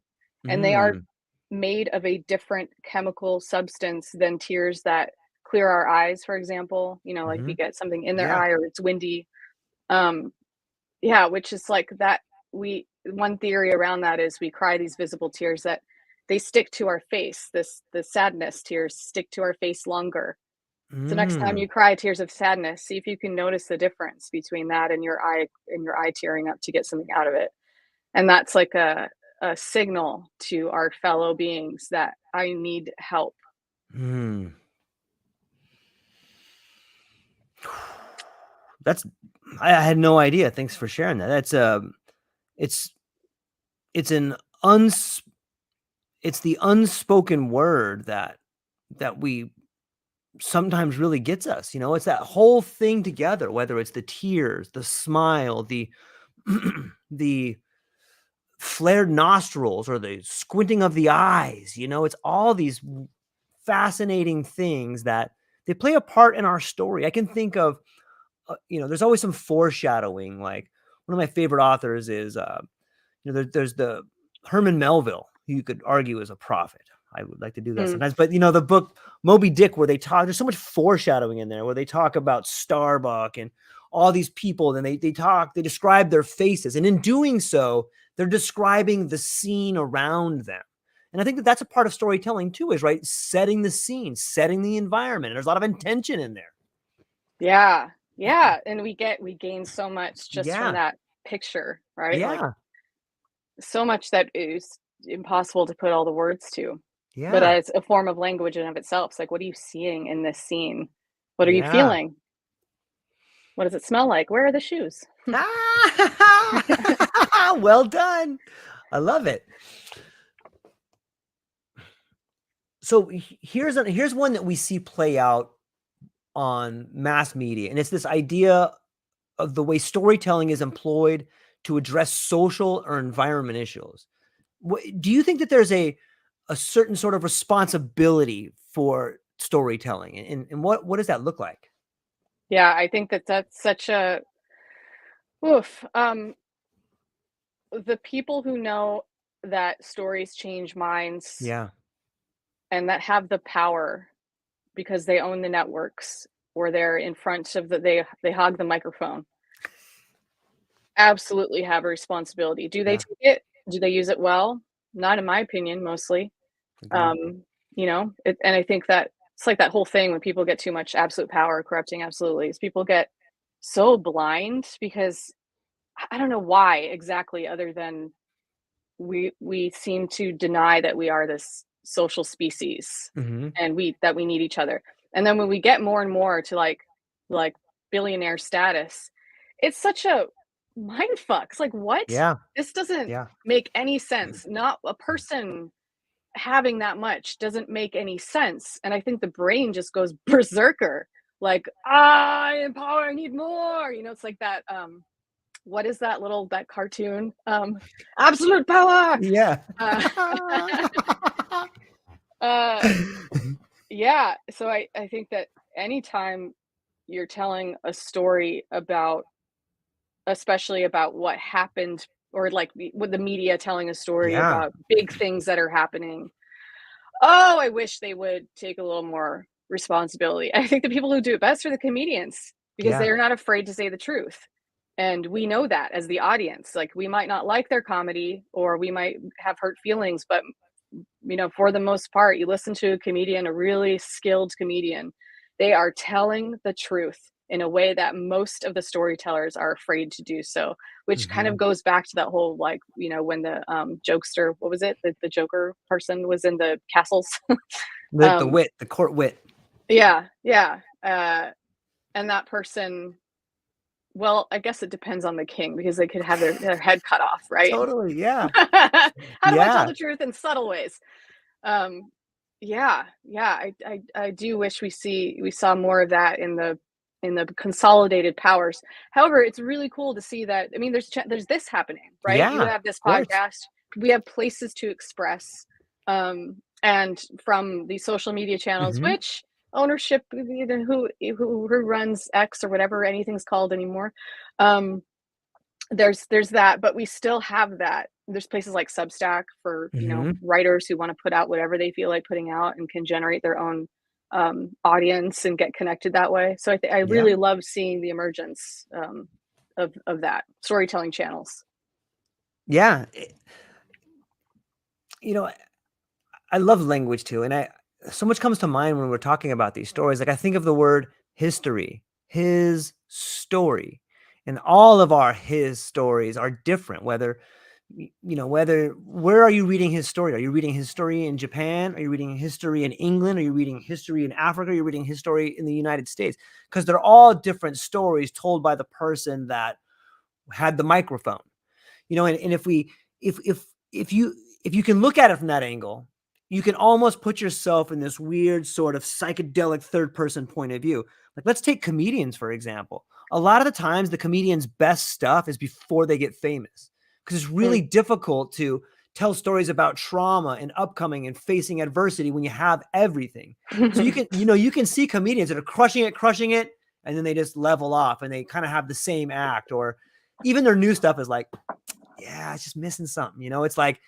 S1: Mm.
S2: and they are
S1: Mm.
S2: made of a different chemical substance than tears that clear our eyes, for example. Like if you
S1: Mhm.
S2: get something in their
S1: Yeah.
S2: eye or it's windy. Yeah, which is like that. One theory around that is we cry these visible tears that they stick to our face. The sadness tears stick to our face longer. So next time
S1: Mm.
S2: you cry tears of sadness, see if you can notice the difference between that and your eye tearing up to get something out of it. And that's like a signal to our fellow beings that I need help.
S1: Mm. I had no idea. Thanks for sharing that. It's it's an uns it's the unspoken word that we sometimes really gets us. It's that whole thing together, whether it's the tears, the smile, the the flared nostrils, or the squinting of the eyes. It's all these fascinating things that they play a part in our story. I can think of, there's always some foreshadowing. Like, one of my favorite authors is, there's the Herman Melville, who you could argue is a prophet. I would like to do that
S2: Mm.
S1: sometimes. But, the book Moby Dick, where there's so much foreshadowing in there, where they talk about Starbuck and all these people, and they describe their faces. And in doing so, they're describing the scene around them. And I think that that's a part of storytelling too, is, right, setting the scene, setting the environment. And there's a lot of intention in there.
S2: Yeah. Yeah. And we gain so much just from
S1: Yeah.
S2: that picture, right? Like
S1: Yeah.
S2: so much that is impossible to put all the words to. But
S1: Yeah.
S2: as a form of language in of itself, it's like, what are you seeing in this scene? What are you
S1: Yeah.
S2: feeling? What does it smell like? Where are the shoes?
S1: Well done. I love it. So here's one that we see play out on mass media, and it's this idea of the way storytelling is employed to address social or environment issues. Do you think that there's a certain sort of responsibility for storytelling, and what does that look like?
S2: Yeah, I think that that's such a oof. The people who know that stories change minds
S1: Yeah.
S2: and that have the power because they own the networks or they're in front of they hog the microphone, absolutely have a responsibility. Do they
S1: Yeah.
S2: take it? Do they use it well? Not in my opinion, mostly.
S1: Agreed.
S2: Um, and I think that it's like that whole thing when people get too much absolute power corrupting absolutely is people get so blind because I don't know why exactly other than we seem to deny that we are this social species
S1: Hmm.
S2: and we need each other. And then when we get more and more to like billionaire status, it's such a mind fuck. It's like what?
S1: Yeah.
S2: This doesn't
S1: Yeah.
S2: make any sense. Not a person having that much doesn't make any sense. And I think the brain just goes berserker. Like, I am power, I need more. It's like that what is that cartoon? Absolute power.
S1: Yeah.
S2: Uh, uh, yeah. So I think that anytime you're telling a story about, especially about what happened, or like with the media telling a story
S1: Yeah.
S2: about big things that are happening, oh, I wish they would take a little more responsibility. I think the people who do it best are the comedians because
S1: Yeah.
S2: they're not afraid to say the truth. And we know that as the audience. Like we might not like their comedy or we might have hurt feelings, but for the most part, you listen to a comedian, a really skilled comedian, they are telling the truth in a way that most of the storytellers are afraid to do so, which kind of
S1: Hmm.
S2: goes back to that whole like, when the jokester, what was it? The Joker person was in the castles. um
S1: The court wit.
S2: yeah, yeah. And that person, well, I guess it depends on the king because they could have their head cut off, right?
S1: Totally. Yeah.
S2: How do I tell
S1: Yeah.
S2: the truth in subtle ways? Um, yeah, yeah, I do wish we saw more of that in the consolidated powers. However, it's really cool to see that. I mean, there's this happening, right? You
S1: Yeah.
S2: have this
S1: Of course.
S2: podcast. We have places to express, and from the social media channels,
S1: Hmm.
S2: which ownership, who runs X or whatever anything's called anymore. Um, there's that, but we still have that. There's places like Substack for,
S1: Hmm.
S2: writers who wanna put out whatever they feel like putting out and can generate their own, audience and get connected that way. So I
S1: Yeah.
S2: really love seeing the emergence, of that, storytelling channels.
S1: Yeah. You know, I love language too, and I so much comes to mind when we're talking about these stories. Like I think of the word history, his story, and all of our his stories are different. Whether where are you reading his story? Are you reading his story in Japan? Are you reading history in England? Are you reading history in Africa? Are you reading history in the United States? Because they're all different stories told by the person that had the microphone. And if you can look at it from that angle, you can almost put yourself in this weird sort of psychedelic third person point of view. Like let's take comedians for example. A lot of the times the comedian's best stuff is before they get famous because it's
S2: Mm.
S1: really difficult to tell stories about trauma and upcoming and facing adversity when you have everything. So you can see comedians that are crushing it, and then they just level off and they kind of have the same act, or even their new stuff is like, yeah, it's just missing something. It's like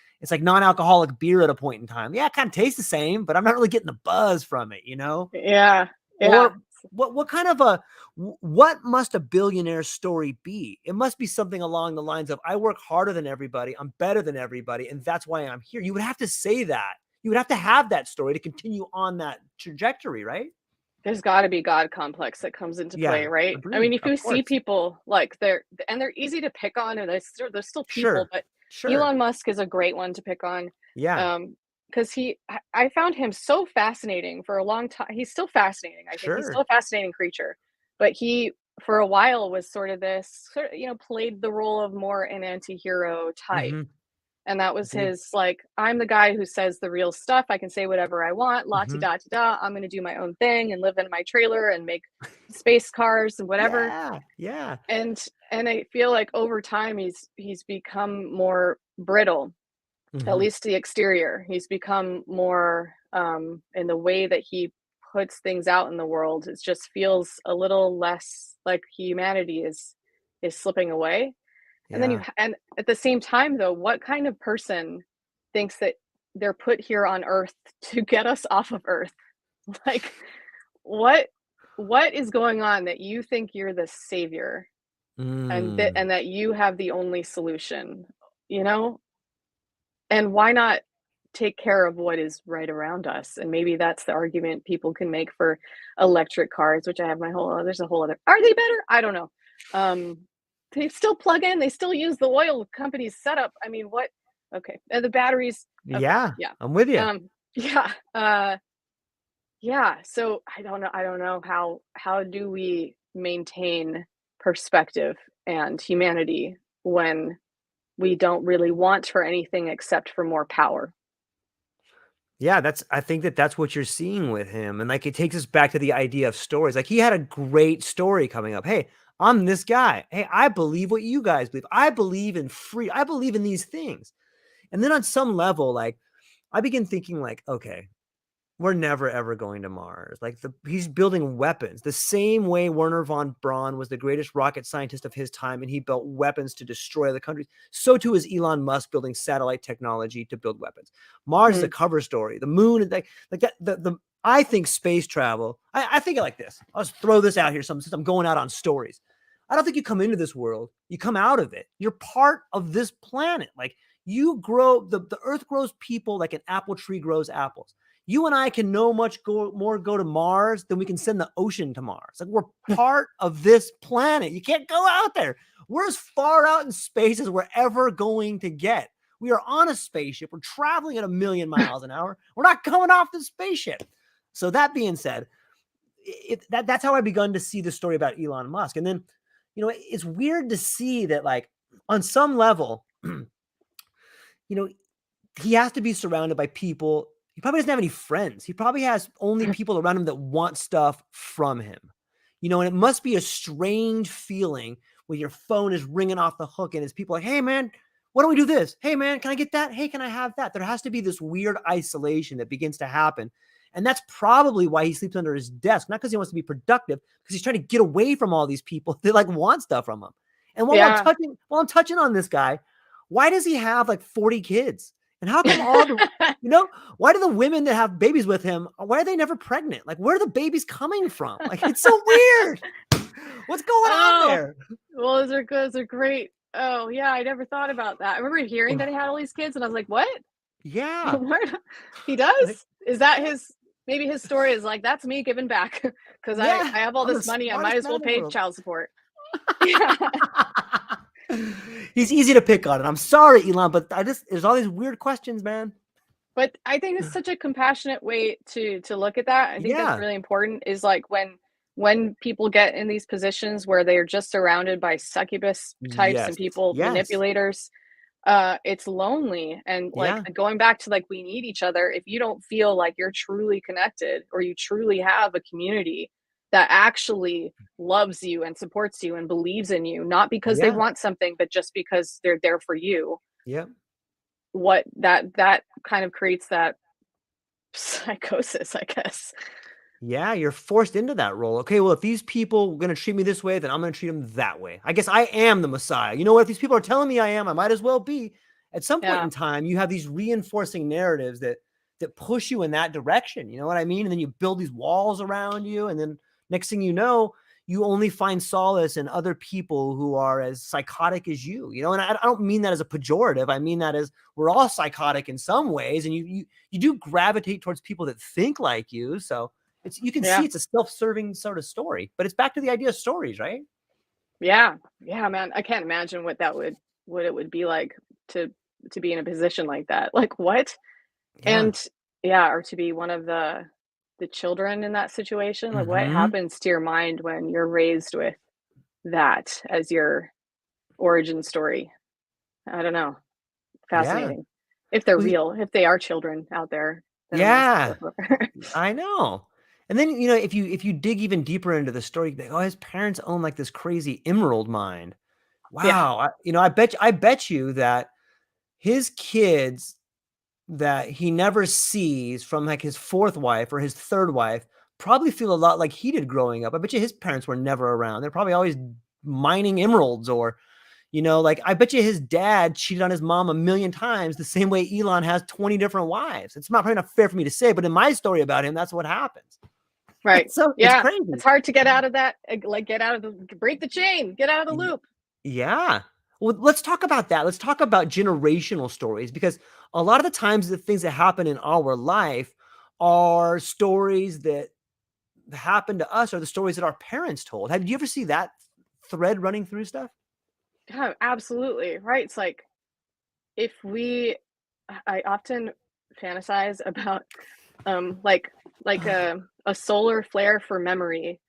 S1: non-alcoholic beer at a point in time. Yeah, it kind of tastes the same, but I'm not really getting the buzz from it.
S2: Yeah, yeah.
S1: Or what must a billionaire story be? It must be something along the lines of I work harder than everybody, I'm better than everybody, and that's why I'm here. You would have to say that. You would have to have that story to continue on that trajectory, right?
S2: there's got to be God complex that comes into
S1: Yeah,
S2: play, right? I
S1: agreed.
S2: mean, if
S1: Of
S2: you see
S1: course.
S2: people like they're easy to pick on, and they're still people,
S1: Sure.
S2: but
S1: Sure.
S2: Elon Musk is a great one to pick on,
S1: Yeah.
S2: because I found him so fascinating for a long time. He's still fascinating. I think he's still
S1: Sure.
S2: a fascinating creature, but he for a while was sort of this sort of, played the role of more an anti-hero type.
S1: Mhm.
S2: And that was
S1: Agreed.
S2: his, like, I'm the guy who says the real stuff. I can say whatever I want, la ti
S1: Mhm.
S2: da ti da. I'm gonna do my own thing and live in my trailer and make space cars and whatever.
S1: Yeah. Yeah.
S2: And I feel like over time he's become more brittle, at
S1: Mhm.
S2: least the exterior. He's become more in the way that he puts things out in the world. It just feels a little less like humanity is slipping away. And then
S1: Yeah.
S2: and at the same time though, what kind of person thinks that they're put here on Earth to get us off of Earth? Like, what what is going on that you think you're the savior
S1: Mm.
S2: and that you have the only solution, you know? And why not take care of what is right around us? And maybe that's the argument people can make for electric cars, which I have my whole there's a whole other, are they better? I don't know. Um, they still plug in, they still use the oil company's setup. I mean, what? Okay. And the batteries. Okay.
S1: Yeah.
S2: Yeah.
S1: I'm with you.
S2: Yeah. Yeah. So I don't know how do we maintain perspective and humanity when we don't really want for anything except for more power.
S1: Yeah, I think that's what you're seeing with him, and, like, it takes us back to the idea of stories, like, he had a great story coming up, "Hey, I'm this guy. Hey, I believe what you guys believe. I believe in these things." And then on some level, like, I begin thinking like, "Okay, we're never ever going to Mars." Like he's building weapons the same way Werner von Braun was the greatest rocket scientist of his time, and he built weapons to destroy the countries. So too is Elon Musk building satellite technology to build weapons. Mars is a
S2: Mm.
S1: cover story. The moon, like that. I think space travel. I think it like this. I'll just throw this out here. Since I'm going out on stories, I don't think you come into this world. You come out of it. You're part of this planet. Like you grow. The Earth grows people like an apple tree grows apples. You and I can no much more go to Mars than we can send the ocean to Mars. Like we're part of this planet. You can't go out there. We're as far out in space as we're ever going to get. We are on a spaceship. We're traveling at 1,000,000 miles an hour. We're not coming off the spaceship. So that being said, that's how I begun to see the story about Elon Musk. And then, it's weird to see that, like, on some level, you know, he has to be surrounded by people. He probably doesn't have any friends. He probably has only people around him that want stuff from him. And it must be a strange feeling when your phone is ringing off the hook and it's people like, "Hey man, why don't we do this? Hey man, can I get that? Hey, can I have that?" There has to be this weird isolation that begins to happen. And that's probably why he sleeps under his desk, not because he wants to be productive, because he's trying to get away from all these people that like want stuff from him. And
S2: Yeah.
S1: while I'm touching on this guy, why does he have like 40 kids? And how come why do the women that have babies with him, why are they never pregnant? Like, where are the babies coming from? Like, it's so weird. What's going on
S2: Oh,
S1: there?
S2: well, those are good. Those are great. Oh, yeah, I never thought about that. I remember hearing that he had all these kids, and I was like, "What?
S1: Yeah.
S2: Where he
S1: Like,
S2: does? Is that his maybe his story is like, "That's me giving back because
S1: yeah.
S2: I have all
S1: I'm the
S2: this money, I might
S1: smartest
S2: as
S1: man
S2: well
S1: in the
S2: pay
S1: world.
S2: child support." Yeah.
S1: He's easy to pick on. And I'm sorry, Elon, but there's all these weird questions, man.
S2: But I think it's such a compassionate way to look at that. I think that's
S1: Yeah.
S2: really important is like when people get in these positions where they are just surrounded by succubus types
S1: Yes.
S2: and people
S1: Yes.
S2: manipulators, it's lonely. And like
S1: Yeah.
S2: going back to like we need each other. If you don't feel like you're truly connected or you truly have a community that actually loves you and supports you and believes in you, not because they
S1: Yeah.
S2: want something, but just because they're there for you,
S1: Yeah.
S2: what that kind of creates that psychosis, I guess.
S1: Yeah, you're forced into that role. Okay, well, if these people are going to treat me this way, then I'm going to treat them that way. I guess I am the Messiah. You know what? If these people are telling me I am, I might as well be. At some point
S2: Yeah.
S1: in time, you have these reinforcing narratives that push you in that direction. You know what I mean? And then you build these walls around you, and then next thing you know, you only find solace in other people who are as psychotic as you. And I don't mean that as a pejorative. I mean that as we're all psychotic in some ways, and you do gravitate towards people that think like you. So You can see it's a self-serving sort of story, but it's back to the idea of stories, right?
S2: Yeah. Yeah, man. I can't imagine what it would be like to be in a position like that. Like, what?
S1: Yeah.
S2: And yeah, or to be one of the children in that situation. Like, what
S1: Mm-hmm.
S2: happens to your mind when you're raised with that as your origin story? I don't know.
S1: Yeah.
S2: Fascinating. If they're
S1: Well,
S2: real, if they are children out there that are messed
S1: yeah.
S2: up.
S1: I know. And then, if you dig even deeper into the story, you'd be like, oh, his parents own like this crazy emerald mine.
S2: Yeah.
S1: Wow. I bet you that his kids that he never sees from like his fourth wife or his third wife probably feel a lot like he did growing up. I bet you his parents were never around. They're probably always mining emeralds or, like I bet you his dad cheated on his mom a million times the same way Elon has 20 different wives. It's probably not fair for me to say, but in my story about him, that's what happens.
S2: Right.
S1: So it's
S2: Yeah.
S1: crazy.
S2: It's hard to get out of that, like, break the chain, get out of the loop.
S1: Yeah. Well, let's talk about that. Let's talk about generational stories because a lot of the times the things that happen in our life are stories that happen to us or the stories that our parents told. Did you ever see that thread running through stuff?
S2: Yeah, absolutely. Right. It's like if we I often fantasize about like a solar flare for memory,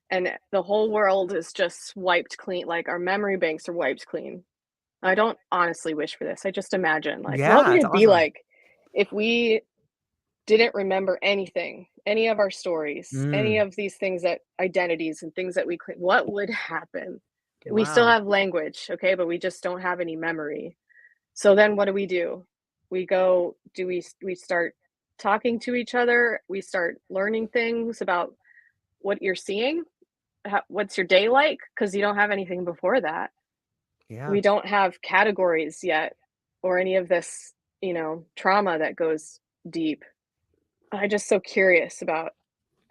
S2: and the whole world is just wiped clean, like our memory banks are wiped clean. I don't honestly wish for this. I just imagine, like, what
S1: Yeah,
S2: would
S1: it's
S2: it be
S1: awesome.
S2: like if we didn't remember anything, any of our stories, any
S1: Mm,
S2: of these things, that identities and things that we claim? What would happen? We still
S1: wow.
S2: have language, okay, but we just don't have any memory. So then what do? We go, we start talking to each other, we start learning things about what you're seeing, what's your day like, because you don't have anything before that.
S1: Yeah.
S2: We don't have categories yet, or any of this, trauma that goes deep. I'm just so curious about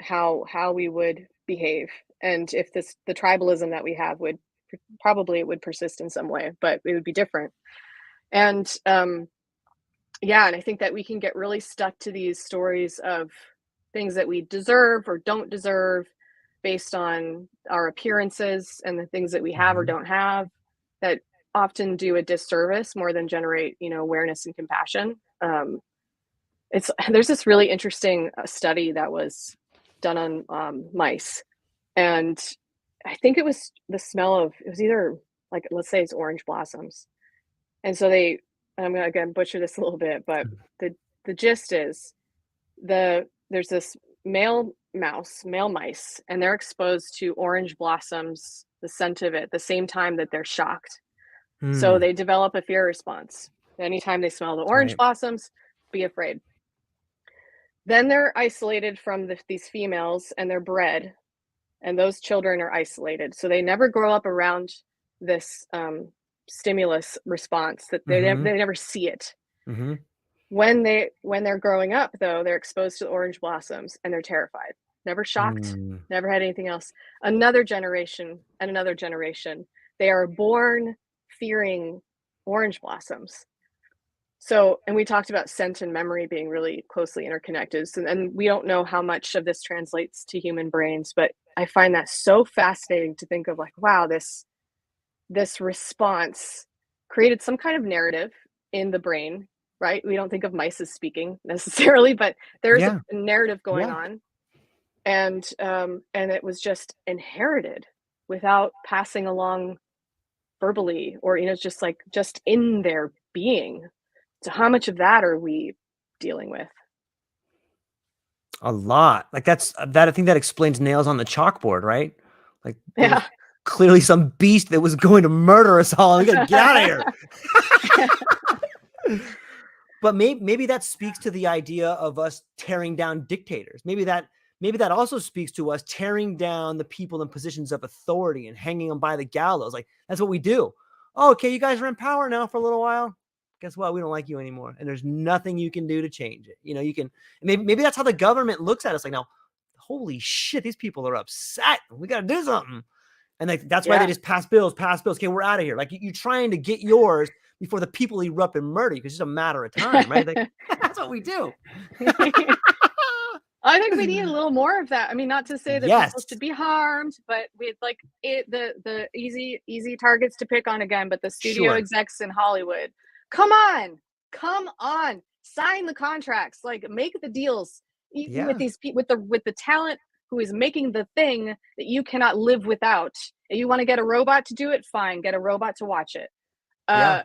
S2: how we would behave, and if the tribalism that we have would probably it would persist in some way, but it would be different. And yeah, and I think that we can get really stuck to these stories of things that we deserve or don't deserve based on our appearances and the things that we have or
S1: Mhm.
S2: don't have, that often do a disservice more than generate, awareness and compassion. It's There's this really interesting study that was done on mice, and I think it was the smell of, it was either, like, let's say it's orange blossoms, and so I'm gonna again butcher this a little bit, but the gist is, there's this male mice, and they're exposed to orange blossoms, the scent of it, the same time that they're shocked. So
S1: Mm,
S2: they develop a fear response. Anytime they smell the orange
S1: right.
S2: blossoms, be afraid. Then they're isolated from these females, and they're bred, and those children are isolated. So they never grow up around this stimulus response, that
S1: Mhm.
S2: they never see it.
S1: Mhm.
S2: When they're growing up, though, they're exposed to orange blossoms and they're terrified. Never shocked,
S1: Mm.
S2: never had anything else. Another generation and another generation, they are born fearing orange blossoms. So, and we talked about scent and memory being really closely interconnected. And we don't know how much of this translates to human brains, but I find that so fascinating to think of, like, wow, this response created some kind of narrative in the brain, right? We don't think of mice as speaking necessarily, but there's a
S1: Yeah.
S2: narrative going
S1: Yeah.
S2: on, and it was just inherited without passing along verbally, or just like just in their being. So how much of that are we dealing with?
S1: A lot. Like that I think that explains nails on the chalkboard, right? Like there was
S2: Yeah.
S1: clearly some beast that was going to murder us all. And we gotta get out of here. But maybe that speaks to the idea of us tearing down dictators. Maybe that also speaks to us tearing down the people in positions of authority and hanging them by the gallows. Like that's what we do. Oh, okay, you guys are in power now for a little while. Guess what? We don't like you anymore, and there's nothing you can do to change it. You can maybe that's how the government looks at us. Like now, holy shit, these people are upset. We got to do something. And that's why they
S2: Yeah.
S1: just pass bills. Okay, we're out of here. Like you're trying to get yours before the people erupt and murder you because it's just a matter of time, right? Like that's what we do.
S2: I think we need a little more of that. I mean, not to say that people
S1: Yes,
S2: should be harmed, but with like the easy targets to pick on again, but the studio
S1: sure.
S2: execs in Hollywood. Come on. Come on. Sign the contracts. Like make the deals with
S1: Yeah,
S2: these people with the talent who is making the thing that you cannot live without. If you want to get a robot to do it, fine, get a robot to watch it.
S1: yeah,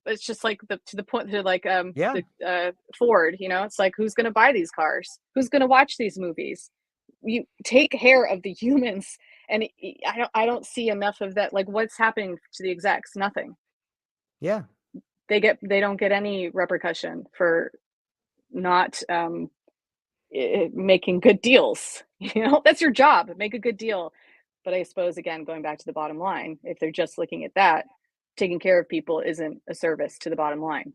S2: It's just like to the point to like
S1: yeah.
S2: the Ford, it's like who's going to buy these cars, who's going to watch these movies. You take care of the humans, and I don't see enough of that. Like what's happening to the execs? Nothing.
S1: Yeah.
S2: They don't get any repercussion for not making good deals. That's your job, make a good deal. But I suppose again, going back to the bottom line, if they're just looking at that, taking care of people isn't a service to the bottom line.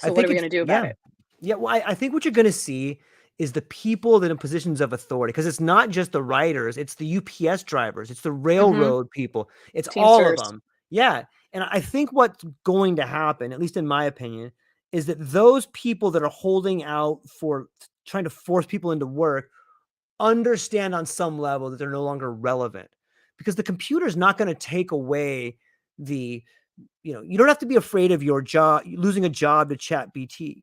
S1: I
S2: So what are
S1: think
S2: we
S1: it's
S2: going to do about
S1: yeah.
S2: it?
S1: Yeah, well, I think what you're gonna see is the people that in positions of authority, because it's not just the writers, it's the UPS drivers, it's the
S2: Hmm.
S1: railroad people, it's all of
S2: Teamsters.
S1: them. Yeah, and I think what's going to happen, at least in my opinion, is that those people that are holding out for trying to force people into work understand on some level that they're no longer relevant, because the computer is not gonna take away the you don't have to be afraid of your job, losing a job to chat GPT.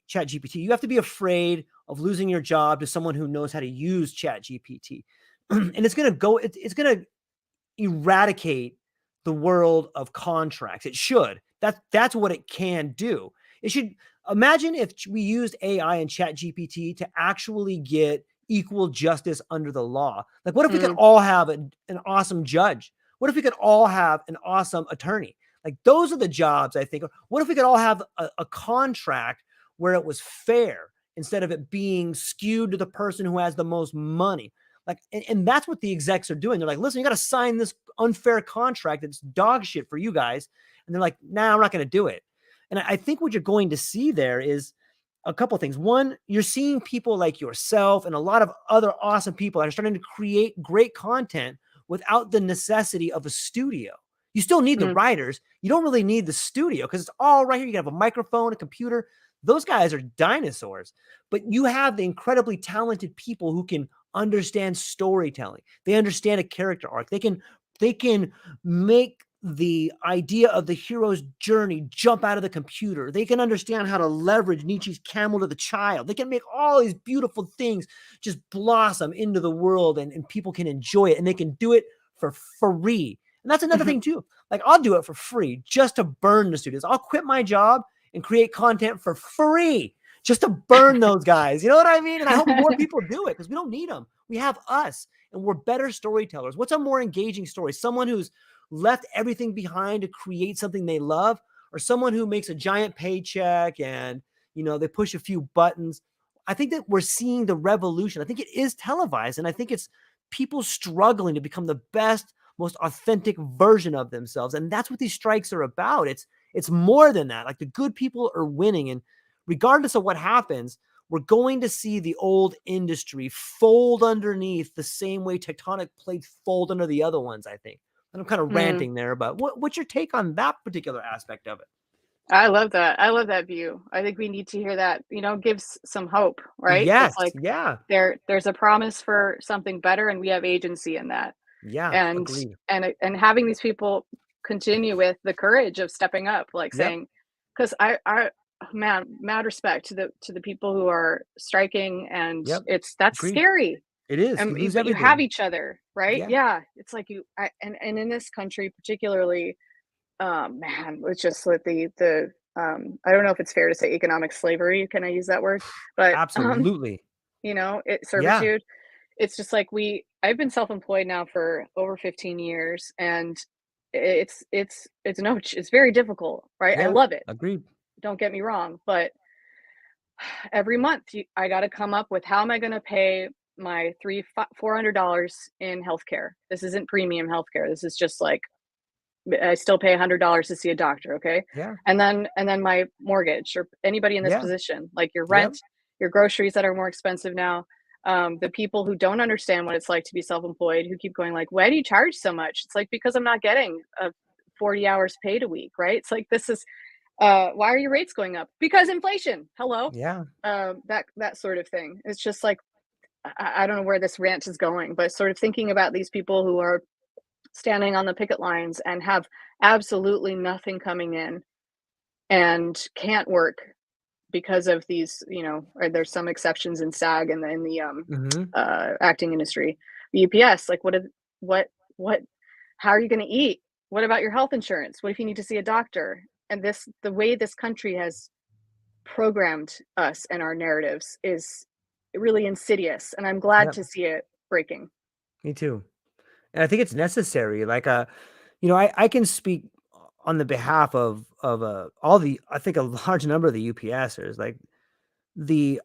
S1: You have to be afraid of losing your job to someone who knows how to use chat GPT. And it's going to eradicate the world of contracts. It should. That's what it can do. It should. Imagine if we used AI and chat GPT to actually get equal justice under the law. Like, what if we could
S2: Mm,
S1: all have an awesome judge? What if we could all have an awesome attorney? Like, those are the jobs, I think. What if we could all have a contract where it was fair instead of it being skewed to the person who has the most money? Like, and that's what the execs are doing. They're like, listen, you got to sign this unfair contract that's dog shit for you guys. And they're like, nah, I'm not going to do it. And I think what you're going to see there is a couple of things. One, you're seeing people like yourself and a lot of other awesome people that are starting to create great content without the necessity of a studio. You still need the
S2: mm,
S1: writers. You don't really need the studio because it's all right here. You can have a microphone, a computer. Those guys are dinosaurs. But you have the incredibly talented people who can understand storytelling. They understand a character arc. They can make the idea of the hero's journey jump out of the computer. They can understand how to leverage Nietzsche's camel to the child. They can make all these beautiful things just blossom into the world, and people can enjoy it, and they can do it for free. And that's another
S2: mhm.
S1: thing too. Like, I'll do it for free just to burn the studios. I'll quit my job and create content for free just to burn those guys. You know what I mean? And I hope more people do it because we don't need them. We have us, and we're better storytellers. What's a more engaging story? Someone who's left everything behind to create something they love, or someone who makes a giant paycheck and they push a few buttons. I think that we're seeing the revolution. I think it is televised, and I think it's people struggling to become the best, most authentic version of themselves. And that's what these strikes are about. It's more than that. Like, the good people are winning, and regardless of what happens, we're going to see the old industry fold underneath the same way tectonic plates fold under the other ones, I think. And I'm kind of
S2: Mm.
S1: ranting there, but what's your take on that particular aspect of it?
S2: I love that. I love that view. I think we need to hear that. Gives some hope, right? It's
S1: Yes.
S2: like
S1: Yeah.
S2: there's a promise for something better, and we have agency in that.
S1: Yeah.
S2: And
S1: Agreed.
S2: and having these people continue with the courage of stepping up, like
S1: Yep.
S2: saying, because I man, mad respect to the people who are striking, and
S1: Yep.
S2: that's
S1: Agreed.
S2: scary.
S1: It is. You lose
S2: But you have
S1: everything.
S2: each other, right?
S1: Yeah.
S2: Yeah, it's like and in this country particularly, man, it's just with the I don't know if it's fair to say economic slavery. Can I use that word? But
S1: Absolutely. Yeah.
S2: servitude. It's just like I've been self-employed now for over 15 years, and it's very difficult, right? I
S1: Yeah.
S2: love it.
S1: Agreed.
S2: Don't get me wrong, but every month I got to come up with how am I going to pay my $400 in healthcare. This isn't premium healthcare. This is just like I still pay $100 to see a doctor, okay?
S1: Yeah.
S2: And then my mortgage, or anybody in this
S1: Yeah.
S2: position, like your
S1: Yep.
S2: rent, your groceries that are more expensive now. The people who don't understand what it's like to be self-employed, who keep going like, "Why do you charge so much?" It's like, because I'm not getting 40 hours paid a week, right? It's like this is why are your rates going up? Because inflation. Hello.
S1: Yeah.
S2: That sort of thing. It's just like I don't know where this rant is going, but sort of thinking about these people who are standing on the picket lines and have absolutely nothing coming in and can't work because of these, or there's some exceptions in SAG and in the
S1: Mhm.
S2: acting industry. The UPS, like what how are you going to eat? What about your health insurance? What if you need to see a doctor? And the way this country has programmed us and our narratives is really insidious, and I'm glad
S1: Yep,
S2: to see it breaking.
S1: me too. And I think it's necessary. Like, I can speak on the behalf of all the I think a large number of the UPSers. Like the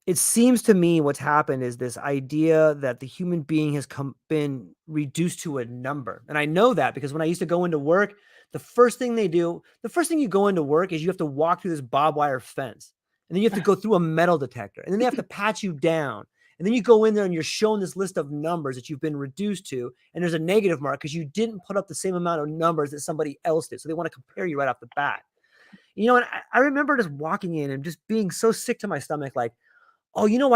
S1: it seems to me what's happened is this idea that the human being has been reduced to a number. And I know that because when I used to go into work, the first thing you go into work is you have to walk through this barbed wire fence. And then you have to go through a metal detector. And then they have to pat you down. And then you go in there and you're shown this list of numbers that you've been reduced to. And there's a negative mark because you didn't put up the same amount of numbers that somebody else did. So they want to compare you right off the bat. And I remember just walking in and just being so sick to my stomach, like, oh, do you know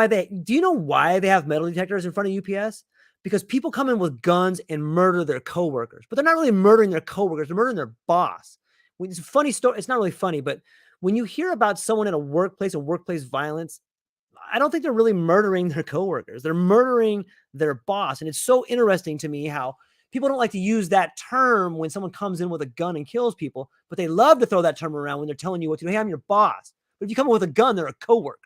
S1: why they have metal detectors in front of UPS? Because people come in with guns and murder their coworkers, but they're not really murdering their coworkers. They're murdering their boss. It's a funny story. It's not really funny, but when you hear about someone in a workplace and workplace violence, I don't think they're really murdering their coworkers. They're murdering their boss. And it's so interesting to me how people don't like to use that term when someone comes in with a gun and kills people, but they love to throw that term around when they're telling you what to do. Hey, I'm your boss. But if you come in with a gun, they're a coworker.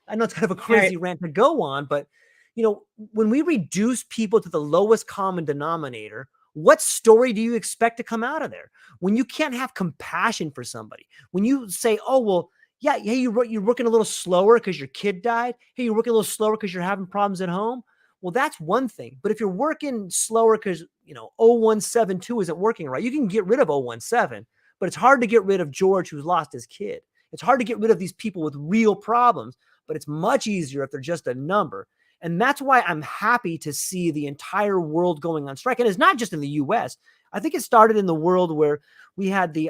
S1: I know it's kind of a
S2: Right.
S1: crazy rant to go on, but when we reduce people to the lowest common denominator, what story do you expect to come out of there? When you can't have compassion for somebody, when you say, "Oh well, yeah, hey, you're working a little slower because your kid died. Hey, you're working a little slower because you're having problems at home." Well, that's one thing. But if you're working slower because 0172 isn't working right, you can get rid of 017, but it's hard to get rid of George who's lost his kid. It's hard to get rid of these people with real problems, but it's much easier if they're just a number. And that's why I'm happy to see the entire world going on strike. And it's not just in the US. I think it started in the world where we had the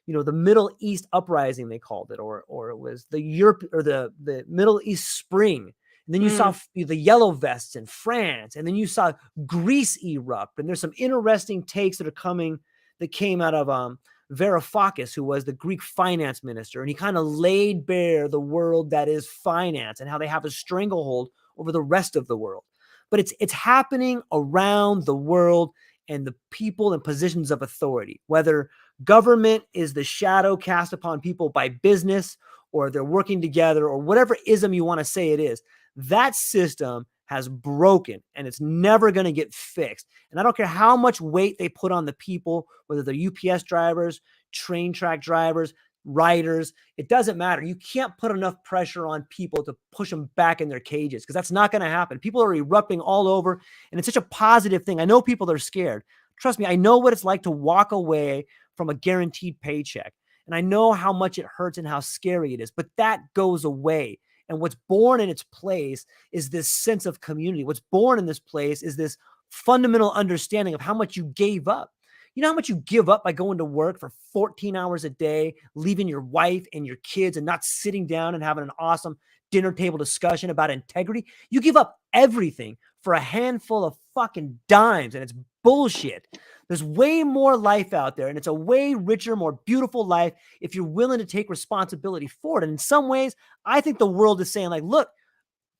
S1: Middle East uprising, they called it, or it was the Europe or the Middle East Spring. And then you saw
S2: Mm.
S1: the yellow vests in France, and then you saw Greece erupt. And there's some interesting takes that came out of Varoufakis, who was the Greek finance minister, and he kind of laid bare the world that is finance and how they have a stranglehold over the rest of the world. But it's happening around the world, and the people in positions of authority, whether government is the shadow cast upon people by business, or they're working together, or whatever ism you want to say it is, that system has broken and it's never going to get fixed. And I don't care how much weight they put on the people, whether they're UPS drivers, train track drivers, writers, it doesn't matter. You can't put enough pressure on people to push them back in their cages because that's not going to happen. People are erupting all over, and it's such a positive thing. I know people are scared. Trust me, I know what it's like to walk away from a guaranteed paycheck. And I know how much it hurts and how scary it is, but that goes away. And what's born in its place is this sense of community. What's born in this place is this fundamental understanding of how much you gave up. You know how much you give up by going to work for 14 hours a day, leaving your wife and your kids and not sitting down and having an awesome dinner table discussion about integrity? You give up everything for a handful of fucking dimes, and it's bullshit. There's way more life out there, and it's a way richer, more beautiful life if you're willing to take responsibility for it. And in some ways, I think the world is saying, like, look,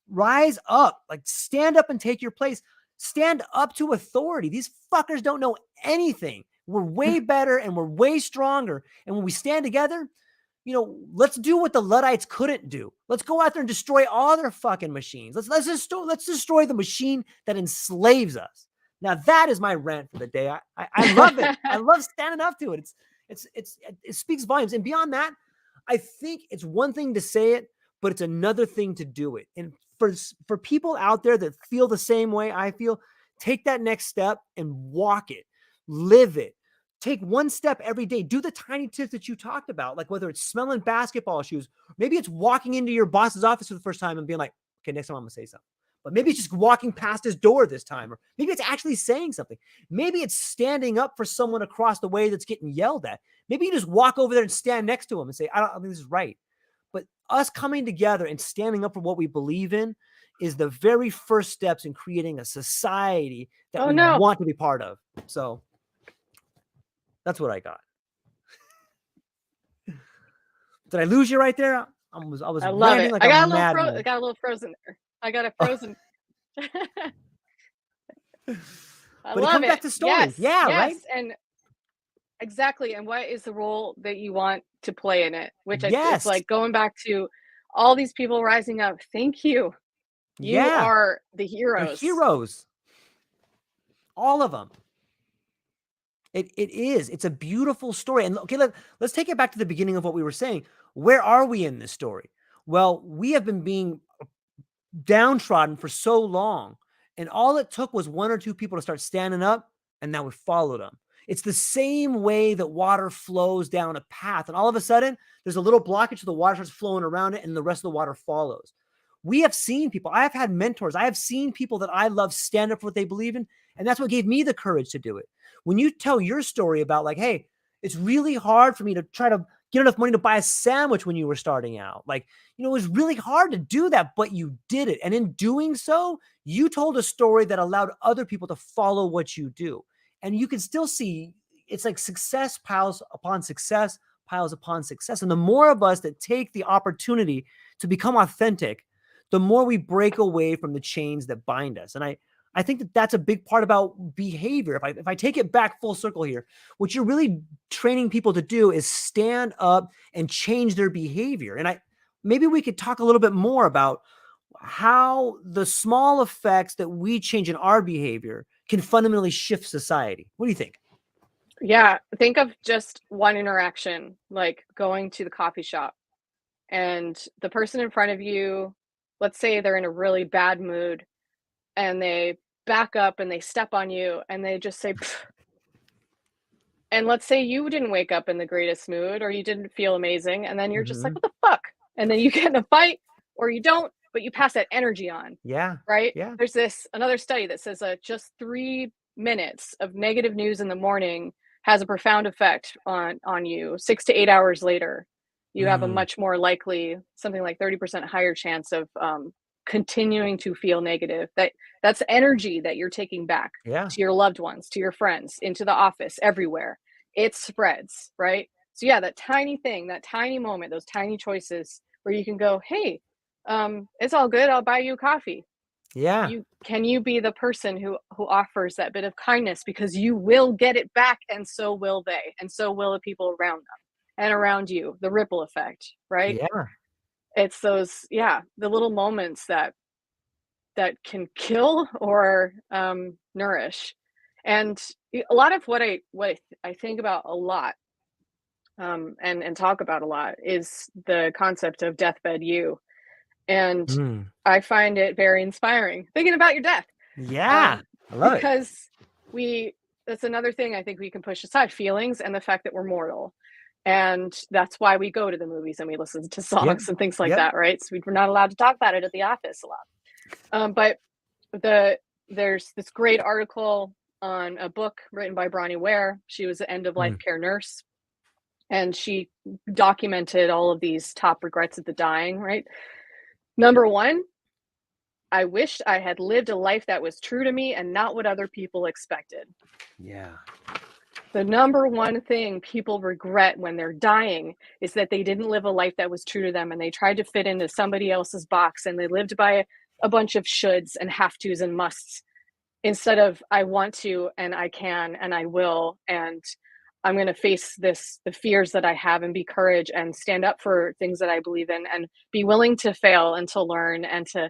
S1: rise up, like stand up and take your place. Stand up to authority. These fuckers don't know anything. We're way better and we're way stronger. And when we stand together, let's do what the Luddites couldn't do. Let's go out there and destroy all their fucking machines. Let's destroy the machine that enslaves us. Now that is my rant for the day. I love it. I love standing up to it. It speaks volumes. And beyond that, I think it's one thing to say it, but it's another thing to do it. And for people out there that feel the same way I feel, take that next step and walk it, live it. Take one step every day. Do the tiny tips that you talked about, like whether it's smelling basketball shoes, maybe it's walking into your boss's office for the first time and being like, okay, next time I'm going to say something. But maybe it's just walking past his door this time, or maybe it's actually saying something. Maybe it's standing up for someone across the way that's getting yelled at. Maybe you just walk over there and stand next to him and say, I don't think this is right. But us coming together and standing up for what we believe in is the very first steps in creating a society that
S2: Oh
S1: we
S2: no.
S1: want to be part of. So that's what I got. Did I lose you right there? I was
S2: I love
S1: ranting
S2: it.
S1: like
S2: I
S1: a
S2: got I
S1: madman.
S2: got a little frozen there. I got a frozen. I
S1: But it
S2: love
S1: comes back
S2: it.
S1: to story.
S2: Yes.
S1: Yeah,
S2: Yes.
S1: right?
S2: And exactly. And what is the role that you want to play in it? Which it's
S1: Yes.
S2: like going back to all these people rising up. Thank you. You
S1: Yeah.
S2: are the
S1: They're
S2: heroes.
S1: heroes. All of them. It is. It's a beautiful story. And okay, let's take it back to the beginning of what we were saying. Where are we in this story? Well, we have been being downtrodden for so long. And all it took was one or two people to start standing up, and now we followed them. It's the same way that water flows down a path. And all of a sudden, there's a little blockage, so the water starts flowing around it, and the rest of the water follows. We have seen people. I have had mentors. I have seen people that I love stand up for what they believe in. And that's what gave me the courage to do it. When you tell your story about, like, hey, it's really hard for me to try to get enough money to buy a sandwich when you were starting out. Like, it was really hard to do that, but you did it. And in doing so, you told a story that allowed other people to follow what you do. And you can still see it's like success piles upon success, piles upon success. And the more of us that take the opportunity to become authentic, the more we break away from the chains that bind us. And I think that that's a big part about behavior. If I take it back full circle here, what you're really training people to do is stand up and change their behavior. And maybe we could talk a little bit more about how the small effects that we change in our behavior can fundamentally shift society. What do you think?
S2: Yeah. Think of just one interaction, like going to the coffee shop and the person in front of you, let's say they're in a really bad mood and they back up and they step on you and they just say, "Pff." And let's say you didn't wake up in the greatest mood or you didn't feel amazing. And then you're just like,
S1: Mm-hmm.
S2: what the fuck? And then you get in a fight or you don't, but you pass that energy on,
S1: Yeah.
S2: right?
S1: Yeah.
S2: There's another study that says just 3 minutes of negative news in the morning has a profound effect on you. 6 to 8 hours later, you have a
S1: Mm,
S2: much more likely, something like 30% higher chance of continuing to feel negative. That's energy that you're taking back
S1: yeah.
S2: to your loved ones, to your friends, into the office, everywhere. It spreads, right? So yeah, that tiny thing, that tiny moment, those tiny choices where you can go, hey, it's all good. I'll buy you coffee.
S1: Yeah.
S2: Can you be the person who offers that bit of kindness, because you will get it back, and so will they, and so will the people around them and around you. The ripple effect, right?
S1: Yeah.
S2: It's those, yeah, the little moments that can kill or nourish. And a lot of what I think about a lot, and talk about a lot, is the concept of deathbed you. And
S1: Mm,
S2: I find it very inspiring thinking about your death,
S1: yeah.
S2: um,
S1: I love it.
S2: because we that's another thing I think we can push aside, feelings and the fact that we're mortal. And that's why we go to the movies and we listen to
S1: Yep.
S2: songs and things like
S1: Yep.
S2: that, right? So we're not allowed to talk about it at the office a lot. But there's this great article on a book written by Bronnie Ware. She was an end of life
S1: Mm,
S2: care nurse, and she documented all of these top regrets of the dying, right? Number one, I wished I had lived a life that was true to me and not what other people expected.
S1: yeah.
S2: The number one thing people regret when they're dying is that they didn't live a life that was true to them, and they tried to fit into somebody else's box, and they lived by a bunch of shoulds and have tos and musts, instead of I want to and I can and I will, and I'm going to face the fears that I have, and be courage and stand up for things that I believe in, and be willing to fail and to learn and to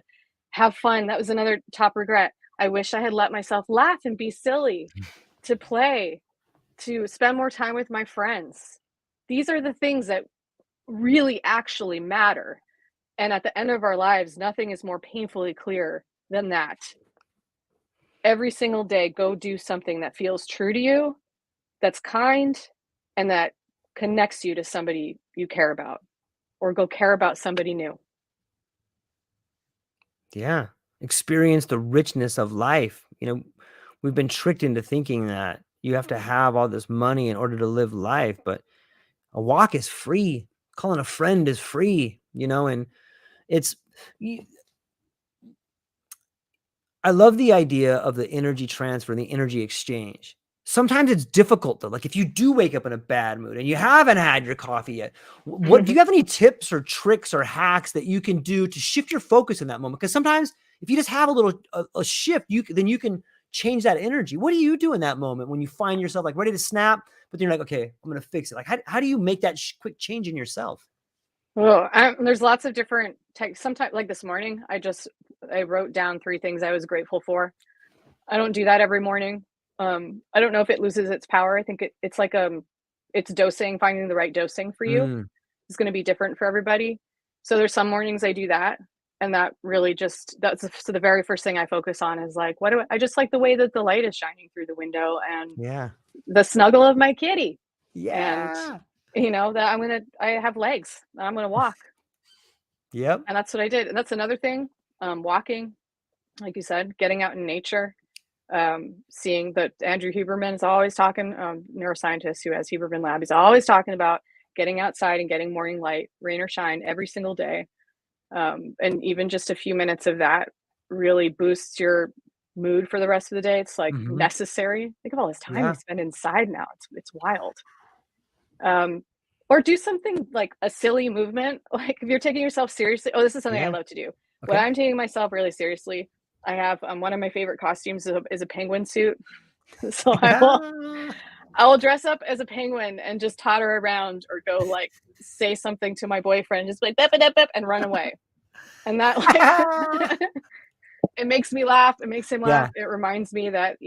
S2: have fun. That was another top regret. I wish I had let myself laugh and be silly, to play, to spend more time with my friends. These are the things that really actually matter. And at the end of our lives, nothing is more painfully clear than that. Every single day, go do something that feels true to you, that's kind, and that connects you to somebody you care about, or go care about somebody new.
S1: Yeah. Experience the richness of life. We've been tricked into thinking that you have to have all this money in order to live life, but a walk is free. Calling a friend is free, and it's I love the idea of the energy transfer and the energy exchange. Sometimes it's difficult though. Like if you do wake up in a bad mood and you haven't had your coffee yet, what do you have any tips or tricks or hacks that you can do to shift your focus in that moment? Because sometimes if you just have a little a shift, then you can change that energy. What do you do in that moment when you find yourself like ready to snap, but then you're like, okay, I'm gonna fix it. Like how do you make that quick change in yourself?
S2: Well, there's lots of different types. Sometimes, like this morning, I wrote down 3 things I was grateful for. I don't do that every morning. I don't know if it loses its power. I think it's like, it's dosing, finding the right dosing for you
S1: Mm,
S2: is gonna be different for everybody. So there's some mornings I do that, and that really so the very first thing I focus on is like, what do I just like the way that the light is shining through the window and
S1: yeah.
S2: the snuggle of my kitty, and,
S1: Yeah.
S2: that I have legs, and I'm gonna walk,
S1: Yep.
S2: and that's what I did, and that's another thing, walking, like you said, getting out in nature, seeing that Andrew Huberman is always talking, neuroscientist who has Huberman Lab, he's always talking about getting outside and getting morning light, rain or shine, every single day. And even just a few minutes of that really boosts your mood for the rest of the day. It's like
S1: Hmm.
S2: necessary. Think of all this time we
S1: Yeah.
S2: spend inside now. It's wild. Um, or do something like a silly movement. Like if you're taking yourself seriously. Oh, this is something I
S1: Yeah.
S2: love to do. When
S1: Okay.
S2: I'm taking myself really seriously, I have one of my favorite costumes is a penguin suit. So I will dress up as a penguin and just totter around or go like say something to my boyfriend, just like bip, bip, bip, and run away. And that like it makes me laugh. It makes him laugh.
S1: Yeah.
S2: It reminds me that,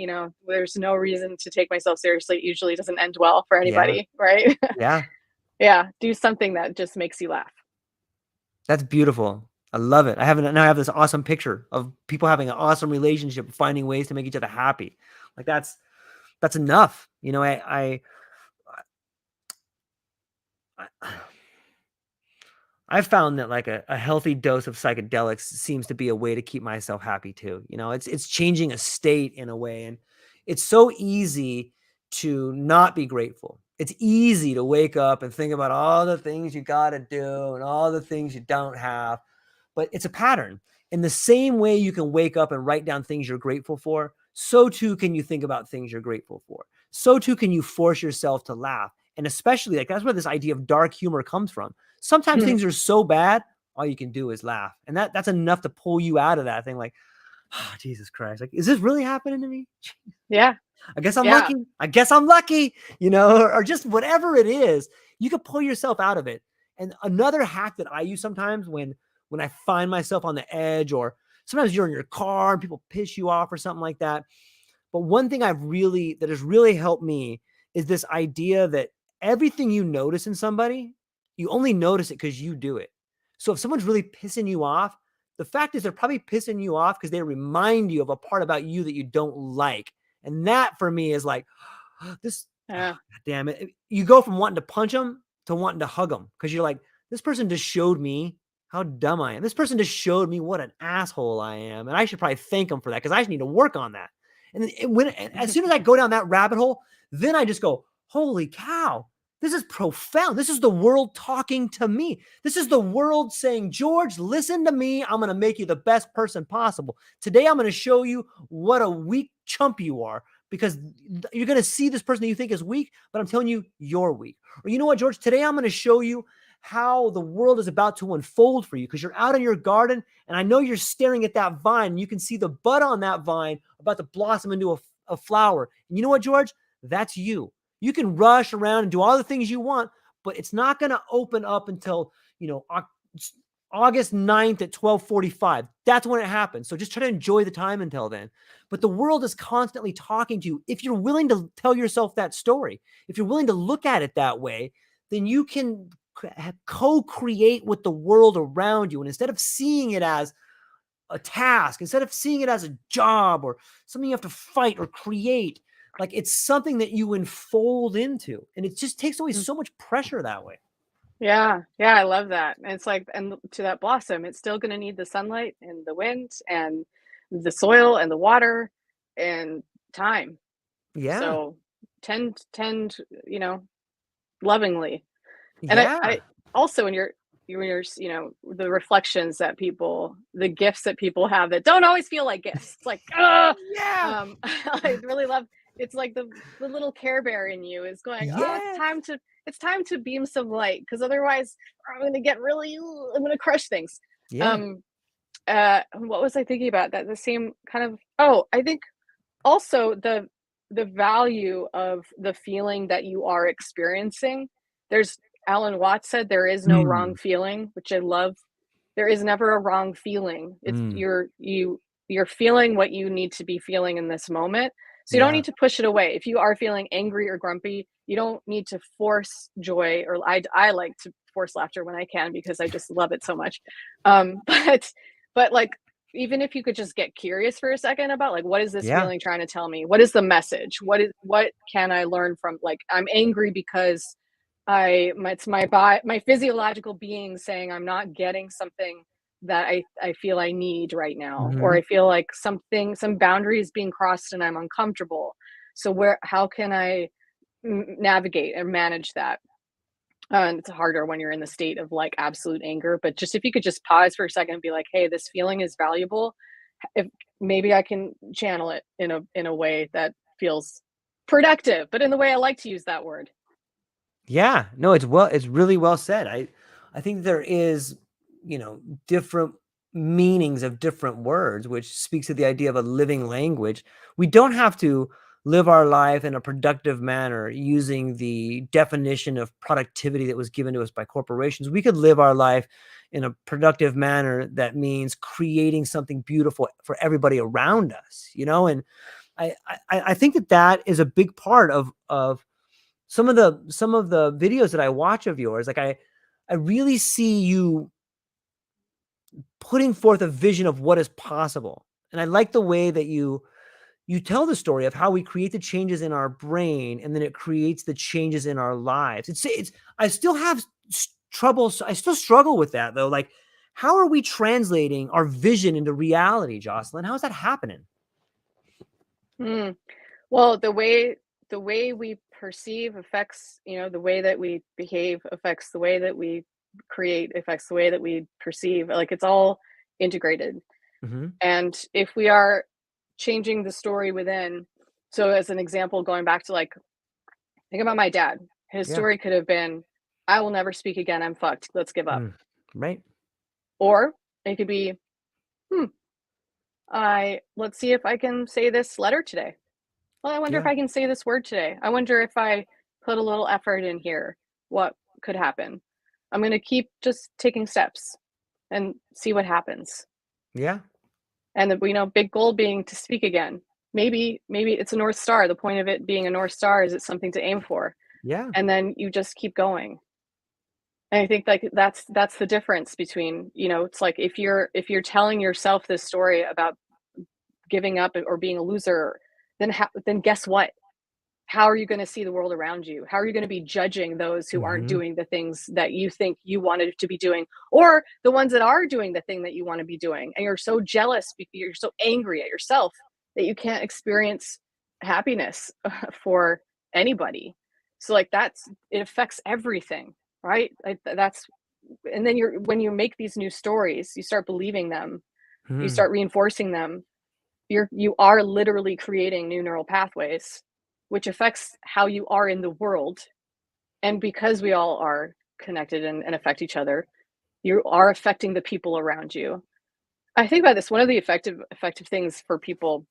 S2: there's no reason to take myself seriously. It usually doesn't end well for
S1: Yeah.
S2: anybody, right?
S1: Yeah.
S2: Yeah, do something that just makes you laugh.
S1: That's beautiful. I love it. I have this awesome picture of people having an awesome relationship, finding ways to make each other happy. Like that's enough. I I've found that like a healthy dose of psychedelics seems to be a way to keep myself happy too. It's changing a state in a way. And it's so easy to not be grateful. It's easy to wake up and think about all the things you got to do and all the things you don't have, but it's a pattern. In the same way you can wake up and write down things you're grateful for, so too can you think about things you're grateful for. So too can you force yourself to laugh. And especially like that's where this idea of dark humor comes from. Sometimes things are so bad, all you can do is laugh. And that's enough to pull you out of that thing like, oh, Jesus Christ. Like, is this really happening to me?
S2: Yeah,
S1: I guess I'm
S2: yeah.
S1: lucky. I guess I'm lucky, or just whatever it is, you can pull yourself out of it. And another hack that I use sometimes when I find myself on the edge, or sometimes you're in your car and people piss you off or something like that. But one thing that has really helped me is this idea that everything you notice in somebody, you only notice it because you do it. So if someone's really pissing you off, the fact is they're probably pissing you off because they remind you of a part about you that you don't like. And that for me is like, this,
S2: Yeah.
S1: damn it. You go from wanting to punch them to wanting to hug them because you're like, this person just showed me how dumb I am. This person just showed me what an asshole I am. And I should probably thank them for that because I just need to work on that. And then as soon as I go down that rabbit hole, then I just go, holy cow, this is profound. This is the world talking to me. This is the world saying, George, listen to me. I'm going to make you the best person possible. Today, I'm going to show you what a weak chump you are because you're going to see this person that you think is weak, but I'm telling you, you're weak. Or you know what, George, today I'm going to show you how the world is about to unfold for you because you're out in your garden and I know you're staring at that vine. You can see the bud on that vine about to blossom into a flower. And you know what, George? That's you. You can rush around and do all the things you want, but it's not going to open up until, August 9th at 12:45. That's when it happens. So just try to enjoy the time until then. But the world is constantly talking to you. If you're willing to tell yourself that story, if you're willing to look at it that way, then you can co-create with the world around you. And instead of seeing it as a task, instead of seeing it as a job or something you have to fight or create, like it's something that you unfold into. And it just takes away so much pressure that way.
S2: Yeah, yeah, I love that. And it's like, and to that blossom, it's still going to need the sunlight and the wind and the soil and the water and time.
S1: Yeah.
S2: So tend, lovingly. And I
S1: Yeah.
S2: also, when you know, the reflections that people, the gifts that people have that don't always feel like gifts. It's like,
S1: Yeah.
S2: I really love, it's like the little Care Bear in you is going, oh,
S1: Yes.
S2: it's time to beam some light, because otherwise I'm going to get really, I'm going to crush things.
S1: Yeah.
S2: Um, what was I thinking about? That the same kind of, oh, I think also the value of the feeling that you are experiencing. There's Alan Watts said there is no
S1: Mm.
S2: wrong feeling, which I love. There is never a wrong feeling. It's
S1: Mm.
S2: you're feeling what you need to be feeling in this moment. So you don't
S1: Yeah.
S2: need to push it away. If you are feeling angry or grumpy, you don't need to force joy, or I like to force laughter when I can because I just love it so much. But like, even if you could just get curious for a second about, like, what is this
S1: Yeah.
S2: feeling trying to tell me? What is the message? What can I learn from, like, I'm angry because it's my physiological being saying I'm not getting something that I feel I need right now, or
S1: Mhm.
S2: I feel like some boundaries being crossed and I'm uncomfortable. So how can I navigate and manage that? And it's harder when you're in the state of like absolute anger, but just if you could just pause for a second and be like, hey, this feeling is valuable. If maybe I can channel it in a way that feels productive, but in the way I like to use that word.
S1: Yeah. No, it's really well said. I think there is, different meanings of different words, which speaks to the idea of a living language. We don't have to live our life in a productive manner using the definition of productivity that was given to us by corporations. We could live our life in a productive manner that means creating something beautiful for everybody around us, and I think that is a big part of some of the videos that I watch of yours. Like I really see you putting forth a vision of what is possible. And I like the way that you tell the story of how we create the changes in our brain and then it creates the changes in our lives. It's I still have trouble. I still struggle with that though. Like, how are we translating our vision into reality, Jocelyn? How is that happening?
S2: Mm. Well, the way we perceive affects, the way that we behave affects the way that we create, affects the way that we perceive. Like, it's all integrated.
S1: Mm-hmm.
S2: And if we are changing the story within, so as an example, going back to, like, think about my dad. His
S1: Yeah.
S2: story could have been, I will never speak again. I'm fucked. Let's give up.
S1: Mm. Right.
S2: Or it could be, hmm, let's see if I can say this letter today. Well, I wonder if
S1: Yeah.
S2: I can say this word today. I wonder if I put a little effort in here, what could happen? I'm going to keep just taking steps and see what happens.
S1: Yeah.
S2: And the, big goal being to speak again. Maybe it's a North Star. The point of it being a North Star is it's something to aim for.
S1: Yeah.
S2: And then you just keep going. And I think, like, that's the difference between, it's like if you're telling yourself this story about giving up or being a loser, then guess what? How are you going to see the world around you? How are you going to be judging those who aren't
S1: Mm-hmm.
S2: doing the things that you think you wanted to be doing, or the ones that are doing the thing that you want to be doing? And you're so jealous because you're so angry at yourself that you can't experience happiness for anybody. So, like, it affects everything, right? Like, and then when you make these new stories, you start believing them, you
S1: Mm-hmm.
S2: start reinforcing them. You are literally creating new neural pathways, which affects how you are in the world. And because we all are connected and affect each other, you are affecting the people around you. I think about this. One of the effective things for people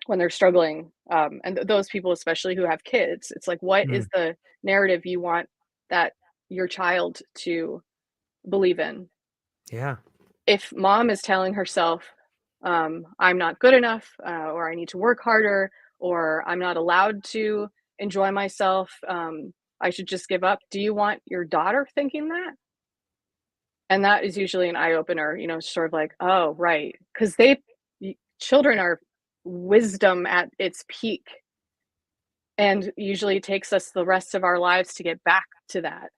S2: when they're struggling, and those people especially who have kids, it's like, what is the narrative you want that your child to believe in?
S1: Yeah.
S2: If mom is telling herself, I'm not good enough, or I need to work harder, or I'm not allowed to enjoy myself, I should just give up. Do you want your daughter thinking that? And that is usually an eye opener, sort of like, oh, right. Because children are wisdom at its peak. And usually it takes us the rest of our lives to get back to that.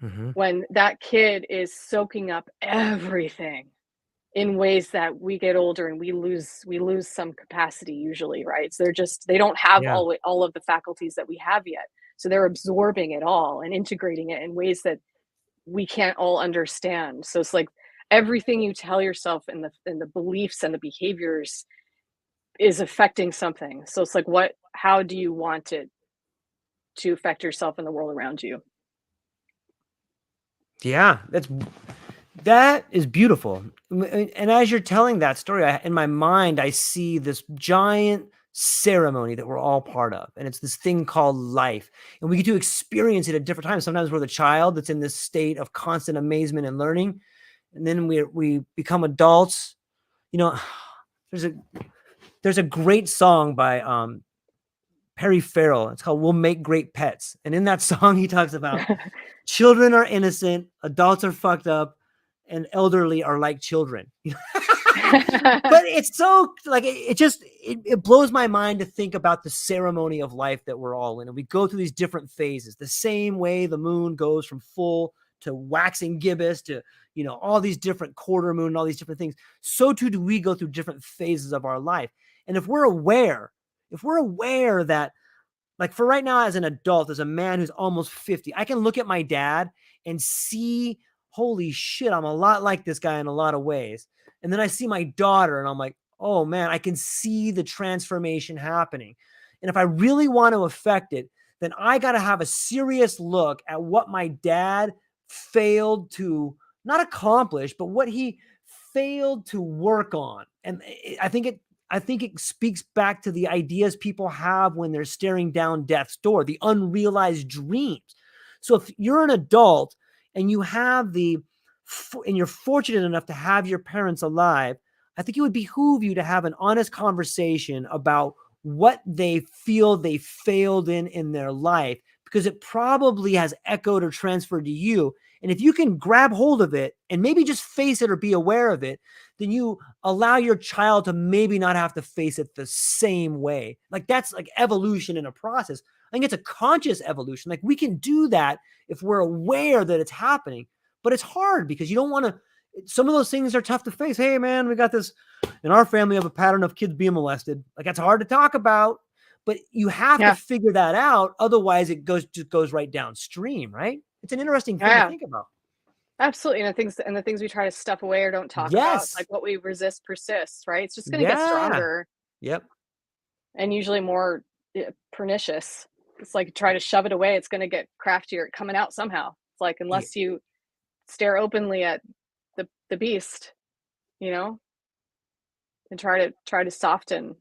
S1: Mm-hmm.
S2: When that kid is soaking up everything in ways that we get older and we lose some capacity usually, right? So they don't have
S1: Yeah.
S2: all of the faculties that we have yet. So they're absorbing it all and integrating it in ways that we can't all understand. So it's like everything you tell yourself and the beliefs and the behaviors is affecting something. So it's like, how do you want it to affect yourself and the world around you?
S1: Yeah, that is beautiful. And as you're telling that story, in my mind, I see this giant ceremony that we're all part of. And it's this thing called life. And we get to experience it at different times. Sometimes we're the child that's in this state of constant amazement and learning. And then we become adults. You know, there's a great song by Perry Farrell. It's called "We'll Make Great Pets." And in that song, he talks about children are innocent, adults are fucked up, and elderly are like children. But it's so like it blows my mind to think about the ceremony of life that we're all in, and we go through these different phases. The same way the moon goes from full to waxing gibbous to all these different quarter moon and all these different things. So too do we go through different phases of our life, and if we're aware that, like, for right now, as an adult, as a man who's almost 50, I can look at my dad and see, holy shit, I'm a lot like this guy in a lot of ways. And then I see my daughter and I'm like, oh man, I can see the transformation happening. And if I really want to affect it, then I got to have a serious look at what my dad failed to not accomplish, but what he failed to work on. And I think it speaks back to the ideas people have when they're staring down death's door, the unrealized dreams. So if you're an adult and you're fortunate enough to have your parents alive, I think it would behoove you to have an honest conversation about what they feel they failed in their life, because it probably has echoed or transferred to you. And if you can grab hold of it and maybe just face it or be aware of it, then you allow your child to maybe not have to face it the same way. Like, that's like evolution in a process. I think it's a conscious evolution. Like, we can do that if we're aware that it's happening, but it's hard because you don't want to, some of those things are tough to face. Hey man, we got this in our family of a pattern of kids being molested. Like, that's hard to talk about, but you have to figure that out. Otherwise it just goes right downstream, right? It's an interesting thing to think about.
S2: Absolutely. And the things we try to stuff away or don't talk about,
S1: Yes.
S2: like what we resist persists, right? It's just going to get
S1: Yeah.
S2: stronger
S1: Yep.
S2: and usually more pernicious. It's like try to shove it away, it's going to get craftier coming out somehow. It's like, unless you stare openly at the beast, and try to soften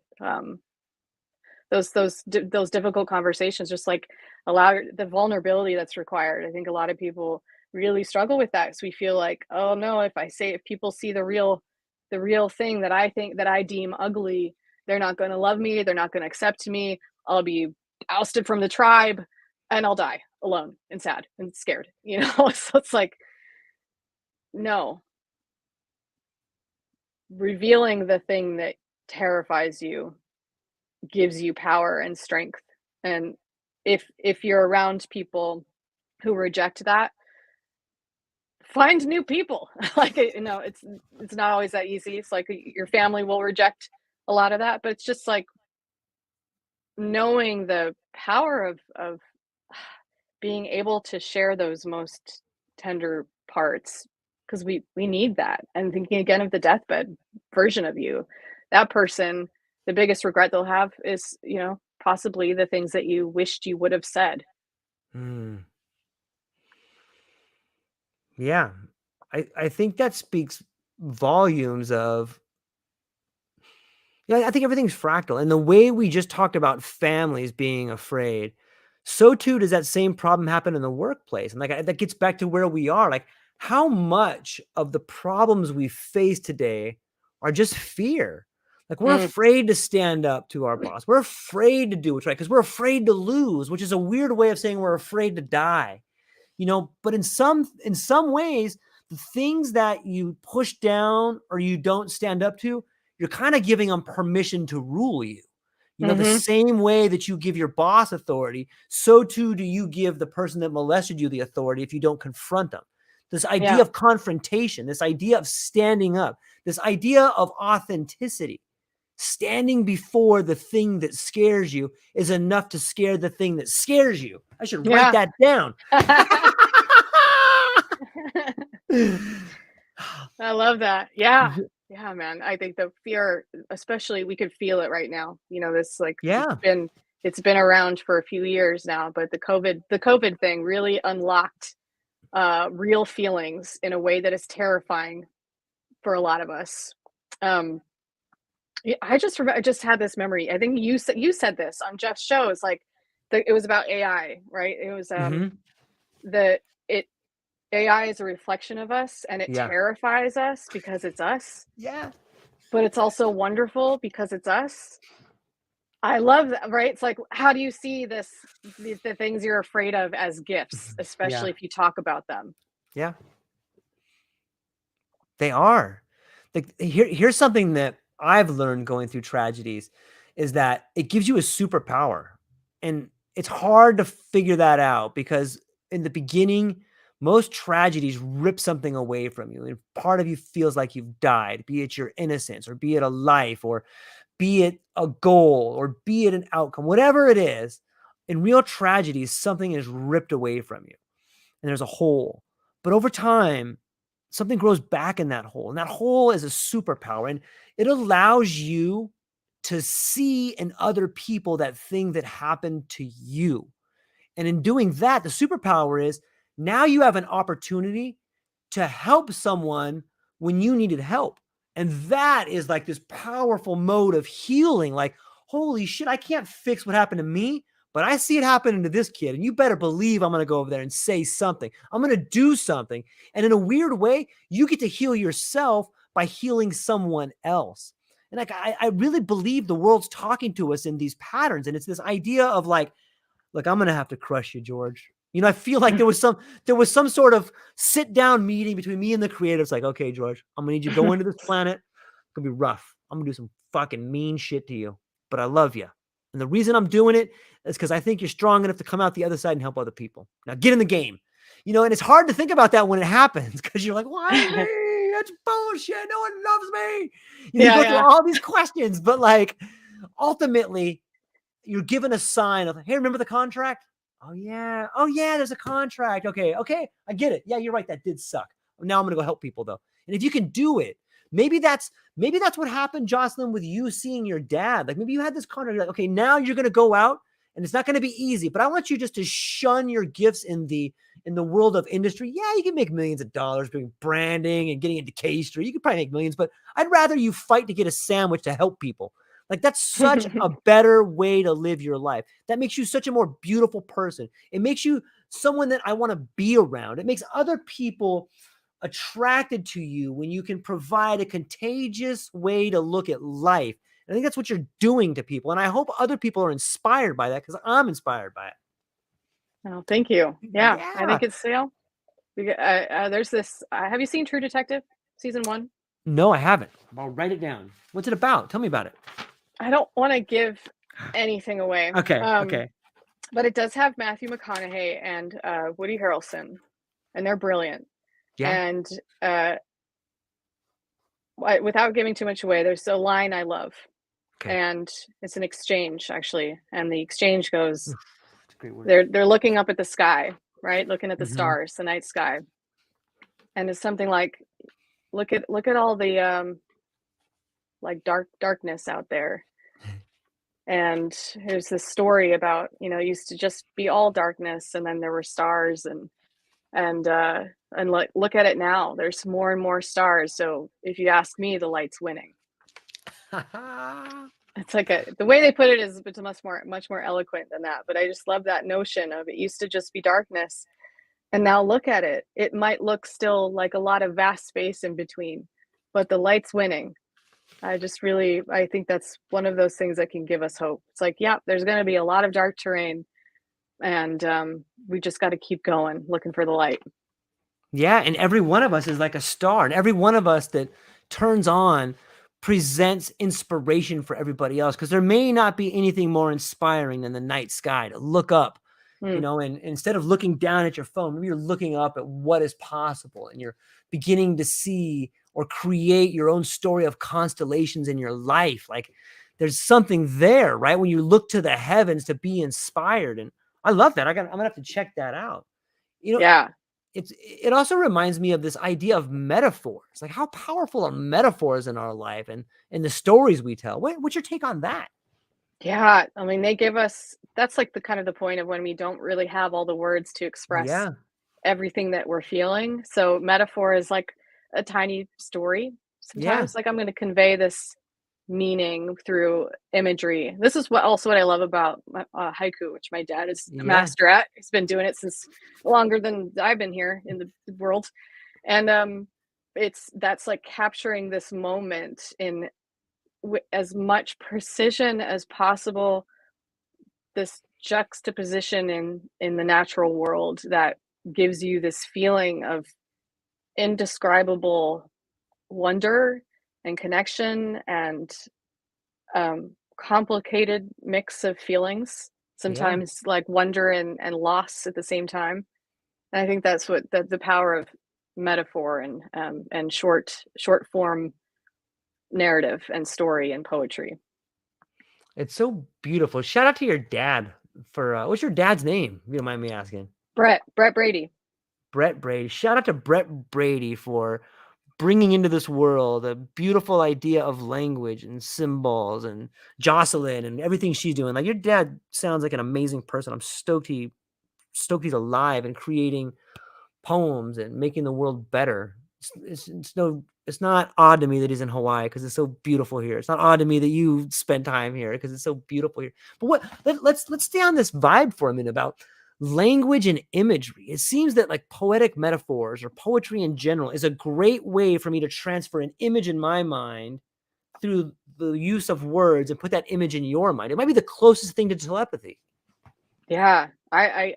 S2: those difficult conversations, just like allow the vulnerability that's required. I think a lot of people really struggle with that, because we feel like, oh no, if people see the real thing that I deem ugly, they're not going to love me, they're not going to accept me, I'll be ousted from the tribe, and I'll die alone and sad and scared. So it's like, no, revealing the thing that terrifies you gives you power and strength. And if you're around people who reject that, find new people. Like, it's not always that easy. It's like your family will reject a lot of that, but it's just like knowing the power of being able to share those most tender parts, because we need that. And thinking again of the deathbed version of you, that person, the biggest regret they'll have is, possibly the things that you wished you would have said.
S1: Mm. Yeah. I think that speaks volumes of, I think everything's fractal. And the way we just talked about families being afraid, so too does that same problem happen in the workplace. And like, that gets back to where we are. Like, how much of the problems we face today are just fear? Like, we're
S2: Mm.
S1: afraid to stand up to our boss. We're afraid to do what's right because we're afraid to lose, which is a weird way of saying we're afraid to die. But in some ways, the things that you push down or you don't stand up to, you're kind of giving them permission to rule you. The
S2: Mhm.
S1: same way that you give your boss authority, so too do you give the person that molested you the authority if you don't confront them. This idea
S2: Yeah.
S1: of confrontation, this idea of standing up, this idea of authenticity, standing before the thing that scares you is enough to scare the thing that scares you. I should write
S2: Yeah.
S1: that down.
S2: I love that. Yeah. Yeah, man. I think the fear, especially we could feel it right now. You know, this like
S1: Yeah.
S2: it's been around for a few years now, but the COVID thing really unlocked real feelings in a way that is terrifying for a lot of us. Um yeah, I just had this memory. I think you said this on Jeff's show. It's like it was about AI, right? It was
S1: Hmm.
S2: the it AI is a reflection of us and it
S1: Yeah.
S2: terrifies us because it's us,
S1: Yeah.
S2: but it's also wonderful because it's us. I love that, right? It's like, how do you see the things you're afraid of as gifts,
S1: Yeah.
S2: especially if you talk about them?
S1: Yeah. They are. Like here's something that I've learned going through tragedies is that it gives you a superpower. And it's hard to figure that out because in the beginning, most tragedies rip something away from you. And part of you feels like you've died, be it your innocence or be it a life or be it a goal or be it an outcome, whatever it is. In real tragedies, something is ripped away from you and there's a hole. But over time, something grows back in that hole. And that hole is a superpower. And it allows you to see in other people that thing that happened to you. And in doing that, the superpower is now you have an opportunity to help someone when you needed help. And that is like this powerful mode of healing. Like, holy shit, I can't fix what happened to me, but I see it happening to this kid. And you better believe I'm going to go over there and say something. I'm going to do something. And in a weird way, you get to heal yourself by healing someone else. And like, I really believe the world's talking to us in these patterns. And it's this idea of like, look, I'm gonna have to crush you, George. You know, I feel like there was some sort of sit down meeting between me and the creatives. Like, okay, George, I'm gonna need you to go into this planet. It's gonna be rough. I'm gonna do some fucking mean shit to you, but I love you. And the reason I'm doing it is because I think you're strong enough to come out the other side and help other people. Now get in the game. You know, and it's hard to think about that when it happens because you're like, why me? That's bullshit. No one loves me. You know, you
S2: Yeah,
S1: go through
S2: yeah.
S1: all these questions, but like ultimately you're given a sign of, hey, remember the contract? Oh yeah. Oh yeah, there's a contract. Okay. Okay. I get it. Yeah, you're right. That did suck. Now I'm gonna go help people though. And if you can do it, maybe that's what happened, Jocelyn, with you seeing your dad. Like maybe you had this contract. You're like, okay, now you're gonna go out and it's not gonna be easy, but I want you just to shun your gifts in the world of industry. Yeah, you can make millions of dollars doing branding and getting into K Street. You could probably make millions, but I'd rather you fight to get a sandwich to help people. Like that's such a better way to live your life. That makes you such a more beautiful person. It makes you someone that I want to be around. It makes other people attracted to you when you can provide a contagious way to look at life. And I think that's what you're doing to people. And I hope other people are inspired by that because I'm inspired by it.
S2: Oh, thank you. Yeah, I
S1: Yeah.
S2: think it's there's this. Have you seen True Detective season one?
S1: No, I haven't. I'll write it down. What's it about? Tell me about it.
S2: I don't want to give anything away,
S1: Okay. Okay.
S2: but it does have Matthew McConaughey and Woody Harrelson, and they're brilliant.
S1: Yeah.
S2: And without giving too much away, there's a line I love,
S1: Okay.
S2: and it's an exchange actually, and the exchange goes,
S1: Oof, that's a great word.
S2: they're looking up at the sky, right, looking at the
S1: Mhm.
S2: stars, the night sky, and it's something like, look at all the like darkness out there. And here's this story about, it used to just be all darkness and then there were stars, and like, look at it now, there's more and more stars, so if you ask me, the light's winning. It's like the way they put it is it's much more eloquent than that, but I just love that notion of it used to just be darkness, and now look at it, it might look still like a lot of vast space in between, but the light's winning. I think that's one of those things that can give us hope. It's like, yeah, there's going to be a lot of dark terrain, and we just got to keep going, looking for the light.
S1: Yeah, and every one of us is like a star, and every one of us that turns on presents inspiration for everybody else because there may not be anything more inspiring than the night sky to look up,
S2: Mm,
S1: and instead of looking down at your phone, maybe you're looking up at what is possible and you're beginning to see or create your own story of constellations in your life. Like there's something there, right? When you look to the heavens to be inspired. And I love that. I'm gonna have to check that out. You know,
S2: yeah.
S1: it also reminds me of this idea of metaphors. Like, how powerful are metaphors in our life and the stories we tell? What's your take on that?
S2: Yeah, I mean, they give us that's like the kind of the point of when we don't really have all the words to express
S1: Yeah,
S2: everything that we're feeling. So metaphor is like a tiny story.
S1: yeah,
S2: Sometimes like I'm going to convey this meaning through imagery. This is what I love about haiku, which my dad is a
S1: yeah,
S2: master at. He's been doing it since longer than I've been here in the world. And it's that's like capturing this moment in as much precision as possible, this juxtaposition in the natural world that gives you this feeling of indescribable wonder and connection and complicated mix of feelings,
S1: yeah.
S2: sometimes like wonder and loss at the same time. And I think that's what the power of metaphor and short form narrative and story and poetry.
S1: It's so beautiful. Shout out to your dad for what's your dad's name? If you don't mind me asking.
S2: Brett Brady.
S1: Brett Brady. Shout out to Brett Brady for bringing into this world a beautiful idea of language and symbols, and Jocelyn and everything she's doing. Like, your dad sounds like an amazing person. I'm stoked he's alive and creating poems and making the world better. It's not odd to me that he's in Hawaii because it's so beautiful here. It's not odd to me that you spend time here because it's so beautiful here. But let's stay on this vibe for a minute about language and imagery. It seems that like poetic metaphors or poetry in general is a great way for me to transfer an image in my mind through the use of words and put that image in your mind. It might be the closest thing to telepathy.
S2: Yeah, I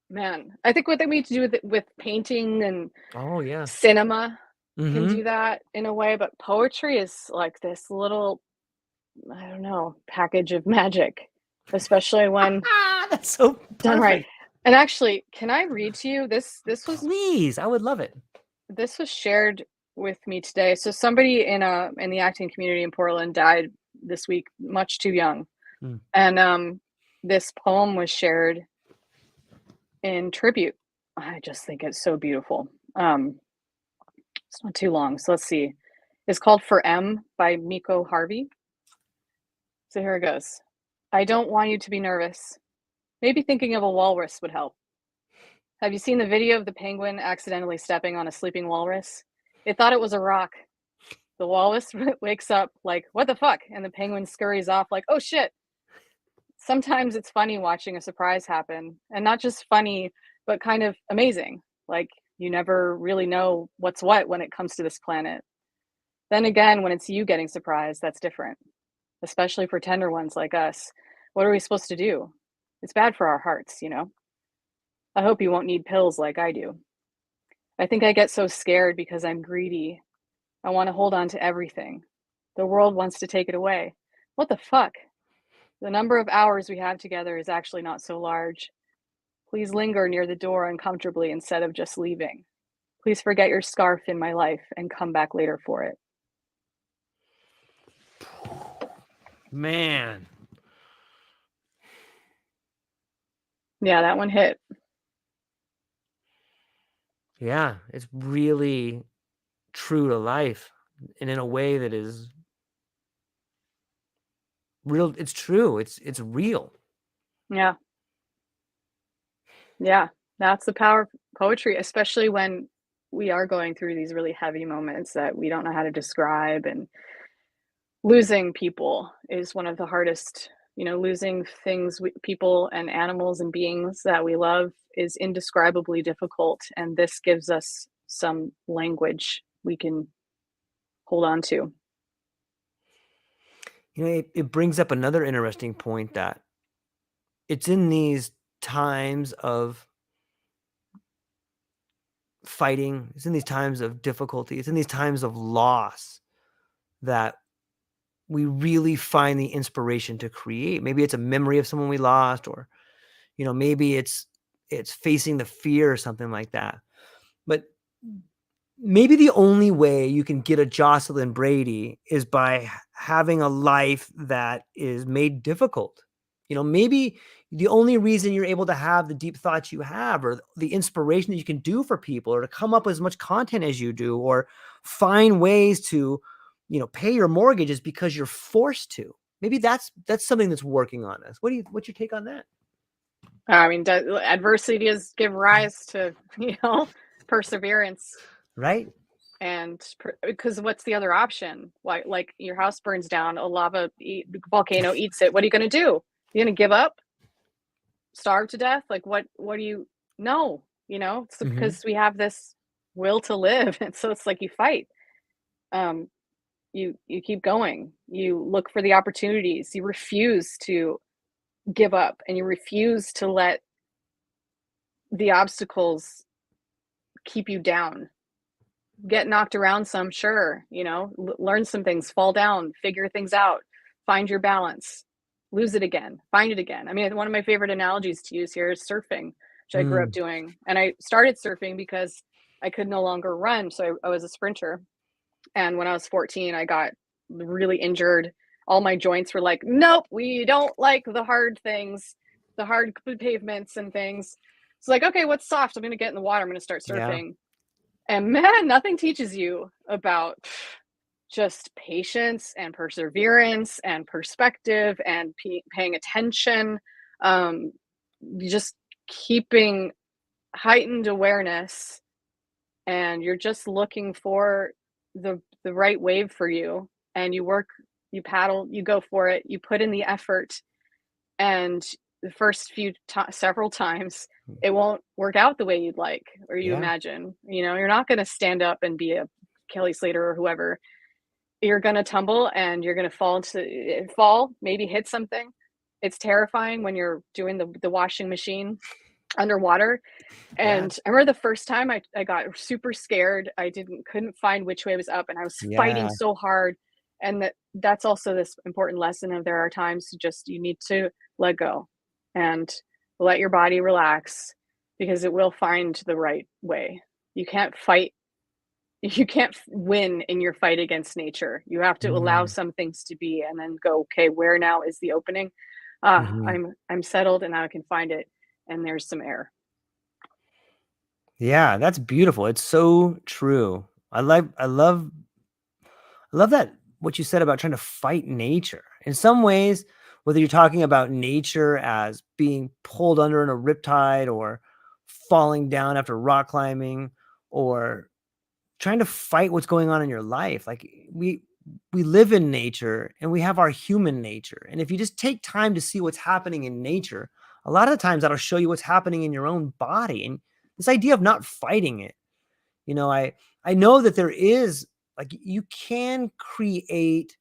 S2: man, I think what they need to do with painting and
S1: Oh yeah.
S2: cinema can
S1: Mm-hmm.
S2: do that in a way, but poetry is like this little, I don't know, package of magic, especially when
S1: That's so
S2: done right.
S1: perfect.
S2: And actually, can I read to you?
S1: Please, I would love it.
S2: This was shared with me today. So somebody in the acting community in Portland died this week, much too young.
S1: Mm.
S2: And this poem was shared in tribute. I just think it's so beautiful. It's not too long, so let's see. It's called For M by Miko Harvey. So here it goes. I don't want you to be nervous. Maybe thinking of a walrus would help. Have you seen the video of the penguin accidentally stepping on a sleeping walrus? It thought it was a rock. The walrus wakes up like, what the fuck? And the penguin scurries off like, oh shit. Sometimes it's funny watching a surprise happen, and not just funny, but kind of amazing. Like, you never really know what's what when it comes to this planet. Then again, when it's you getting surprised, that's different, especially for tender ones like us. What are we supposed to do? It's bad for our hearts, you know? I hope you won't need pills like I do. I think I get so scared because I'm greedy. I want to hold on to everything. The world wants to take it away. What the fuck? The number of hours we have together is actually not so large. Please linger near the door uncomfortably instead of just leaving. Please forget your scarf in my life and come back later for it.
S1: Man.
S2: Yeah, that one hit.
S1: Yeah, it's really true to life and in a way that is real. It's true. It's real.
S2: Yeah. Yeah. That's the power of poetry, especially when we are going through these really heavy moments that we don't know how to describe. And losing people is one of the hardest, losing things, people and animals and beings that we love is indescribably difficult. And this gives us some language we can hold on to.
S1: It brings up another interesting point that it's in these times of fighting, it's in these times of difficulty, it's in these times of loss that we really find the inspiration to create. Maybe it's a memory of someone we lost, or maybe it's facing the fear or something like that. But maybe the only way you can get a Jocelyn Brady is by having a life that is made difficult. Maybe the only reason you're able to have the deep thoughts you have, or the inspiration that you can do for people, or to come up with as much content as you do, or find ways to, pay your mortgage, is because you're forced to. Maybe that's something that's working on us. What's your take on that?
S2: I mean, adversity does give rise to, perseverance.
S1: Right?
S2: And because what's the other option? Why, like your house burns down, a volcano eats it. What are you going to do? You're going to give up, starve to death? Like what do you know? It's
S1: Mhm.
S2: because we have this will to live. And so it's like you fight. Um, you keep going. You look for the opportunities. You refuse to give up, and you refuse to let the obstacles keep you down. Get knocked around some, sure, learn some things, fall down, figure things out, find your balance, lose it again, find it again. I mean, one of my favorite analogies to use here is surfing, which I grew up
S1: Mm,
S2: doing. And I started surfing because I could no longer run. So I was a sprinter. And when I was 14, I got really injured. All my joints were like, nope, we don't like the hard things, the hard pavements and things. It's like, okay, what's soft? I'm going to get in the water. I'm going to start
S1: yeah.
S2: surfing. And man, nothing teaches you about just patience and perseverance and perspective and paying attention. Um, just keeping heightened awareness, and you're just looking for the right wave for you. And you work, you paddle, you go for it, you put in the effort, and the first several times it won't work out the way you'd like or you
S1: Yeah.
S2: imagine. You're not going to stand up and be a Kelly Slater or whoever. You're going to tumble, and you're going to fall, maybe hit something. It's terrifying when you're doing the washing machine underwater.
S1: Yeah.
S2: And I remember the first time I got super scared. I couldn't find which way was up, and I was fighting
S1: Yeah.
S2: so hard. And that's also this important lesson of, there are times you need to let go and let your body relax, because it will find the right way. You can't fight, you can't win in your fight against nature. You have to allow
S1: Mm,
S2: some things to be, and then go, okay, where now is the opening? Ah,
S1: mhm.
S2: I'm settled, and now I can find it, and there's some air.
S1: Yeah, that's beautiful. It's so true. I love that, what you said about trying to fight nature. In some ways, whether you're talking about nature as being pulled under in a riptide, or falling down after rock climbing, or trying to fight what's going on in your life. Like, we live in nature, and we have our human nature. And if you just take time to see what's happening in nature, a lot of the times that'll show you what's happening in your own body. And this idea of not fighting it, I know that there is, like, you can create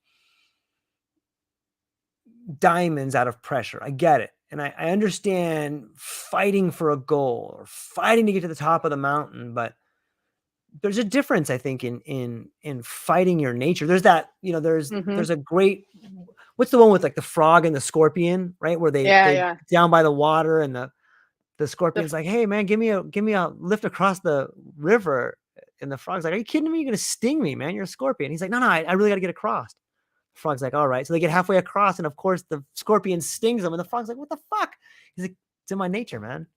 S1: diamonds out of pressure. I get it. And I understand fighting for a goal, or fighting to get to the top of the mountain, but there's a difference, I think, in fighting your nature. There's that,
S2: Hmm.
S1: there's a great, what's the one with, like, the frog and the scorpion, right? Where
S2: Yeah,
S1: they
S2: yeah.
S1: down by the water, and the
S2: The
S1: scorpion's
S2: f
S1: like, "Hey man, give me a lift across the river." And the frog's like, "Are you kidding me? You're gonna sting me, man. You're a scorpion." He's like, "No, no, I really gotta get across." The frog's like, "All right." So they get halfway across, and of course the scorpion stings him, and the frog's like, "What the fuck?" He's like, "It's in my nature, man."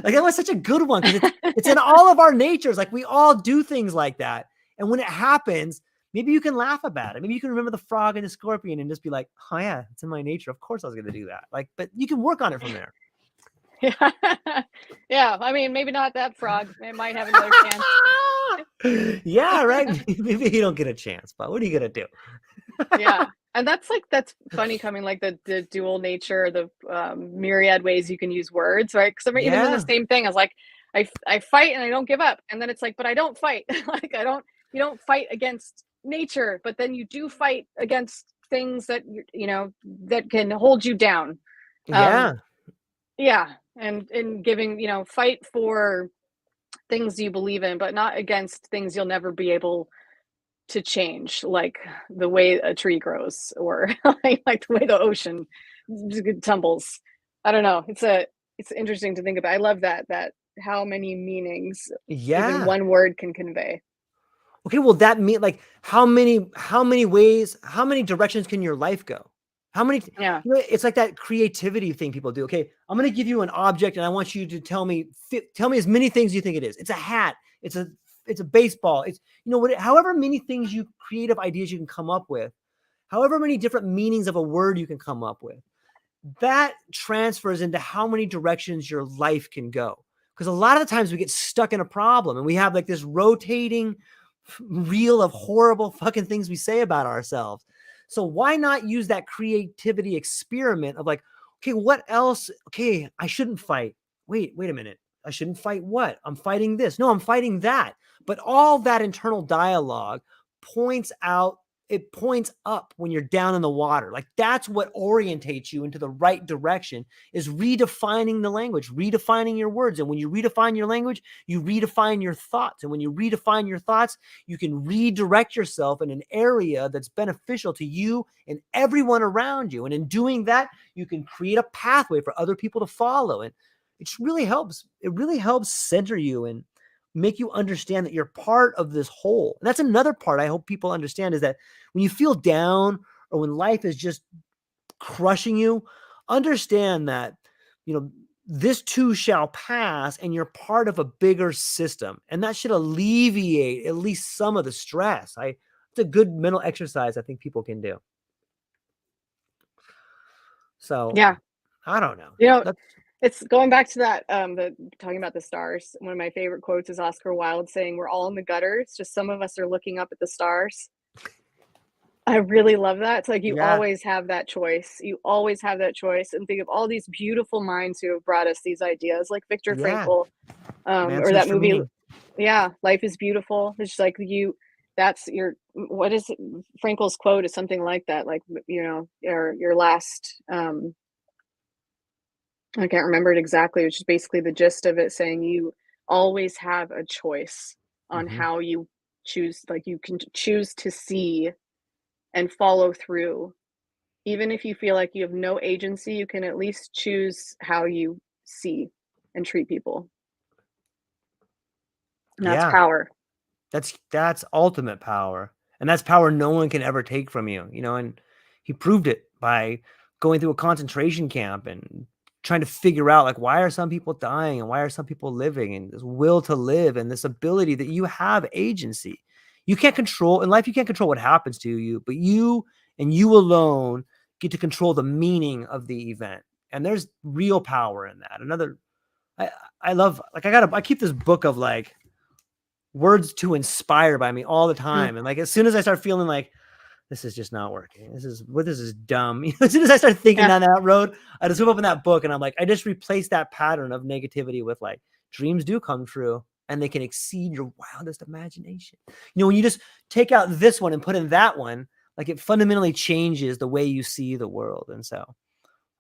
S1: Like, that was such a good one, because it's in all of our natures. Like, we all do things like that. And when it happens, maybe you can laugh about it. Maybe you can remember the frog and the scorpion, and just be like, "Oh yeah, it's in my nature. Of course I was gonna do that." Like, but you can work on it from there.
S2: Yeah. Yeah, I mean, maybe not that frog. It might have another chance.
S1: Yeah, right. Maybe you don't get a chance, but what are you gonna do?
S2: Yeah, and that's funny, coming, like, the dual nature, the, myriad ways you can use words, right? 'Cause I'm even doing the
S1: Yeah,
S2: same thing. I was like, I fight and I don't give up, and then it's like, but I don't fight. Like, I don't you don't fight against nature, but then you do fight against things that, that can hold you down. Um,
S1: yeah,
S2: yeah, and giving, fight for things you believe in, but not against things you'll never be able to change, like the way a tree grows, or like the way the ocean tumbles. I don't know. It's interesting to think about. I love that how many meanings even
S1: yeah.
S2: one word can convey.
S1: Okay, well, that mean, like, how many ways, how many directions can your life go? How many,
S2: Yeah.
S1: it's like that creativity thing people do. Okay, I'm going to give you an object and I want you to tell me as many things you think it is. It's a hat. It's a baseball. It's, however many things creative ideas you can come up with, however many different meanings of a word you can come up with, that transfers into how many directions your life can go. Because a lot of the times we get stuck in a problem and we have like this rotating reel of horrible fucking things we say about ourselves. So why not use that creativity experiment of like, okay, what else? Okay, I shouldn't fight. Wait a minute. I shouldn't fight what? I'm fighting this. No, I'm fighting that. But all that internal dialogue points out, it points up when you're down in the water. Like that's what orientates you into the right direction, is redefining the language, redefining your words. And when you redefine your language, you redefine your thoughts. And when you redefine your thoughts, you can redirect yourself in an area that's beneficial to you and everyone around you. And in doing that, you can create a pathway for other people to follow. And it really helps. It really helps center you and make you understand that you're part of this whole. And that's another part I hope people understand, is that when you feel down or when life is just crushing you, understand that, this too shall pass and you're part of a bigger system. And that should alleviate at least some of the stress. It's a good mental exercise I think people can do. So
S2: Yeah.
S1: I don't know.
S2: It's going back to that, talking about the stars. One of my favorite quotes is Oscar Wilde saying, "We're all in the gutter. It's just some of us are looking up at the stars." I really love that. It's like you always have that choice. You always have that choice. And think of all these beautiful minds who have brought us these ideas, like Viktor Frankl, or that movie. Yeah, Life is Beautiful. It's just like what is it? Frankl's quote is something like that. Like, your last, I can't remember it exactly, which is basically the gist of it, saying you always have a choice on how you choose. Like you can choose to see and follow through. Even if you feel like you have no agency, you can at least choose how you see and treat people. And that's power.
S1: That's ultimate power. And that's power no one can ever take from you, and he proved it by going through a concentration camp and trying to figure out, like, why are some people dying and why are some people living, and this will to live and this ability that you have agency. You can't control in life. You can't control what happens to you, but you and you alone get to control the meaning of the event. And there's real power in that. I love, like, I keep this book of like words to inspire by me all the time. And like, as soon as I start feeling like this is just not working, this is dumb, as soon as I start thinking down that road, I just open that book and I'm like, I just replace that pattern of negativity with like, dreams do come true and they can exceed your wildest imagination. When you just take out this one and put in that one, like, it fundamentally changes the way you see the world. And so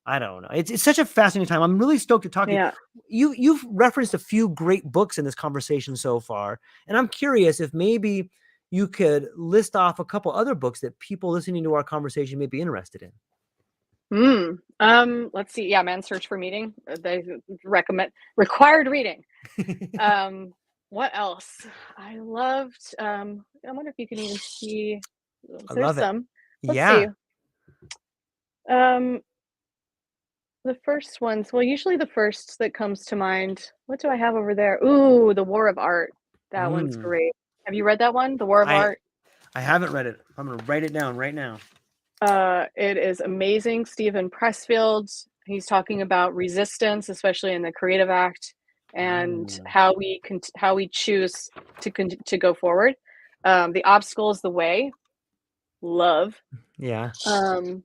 S1: I don't know. It's such a fascinating time. I'm really stoked to talk to you. You've referenced a few great books in this conversation so far, and I'm curious if maybe you could list off a couple other books that people listening to our conversation may be interested in.
S2: Let's see. Yeah, Man's Search for Meaning. They recommend required reading. What else? I loved. I wonder if you can even see. There's some. Let's see. The first ones, well, usually the first that comes to mind, what do I have over there? Ooh, The War of Art. That one's great. Have you read that one, The War of Art?
S1: I haven't read it. I'm going to write it down right now.
S2: It is amazing. Stephen Pressfield, he's talking about resistance, especially in the creative act, and how we choose to go forward. The obstacle is the way. Love.
S1: Yeah.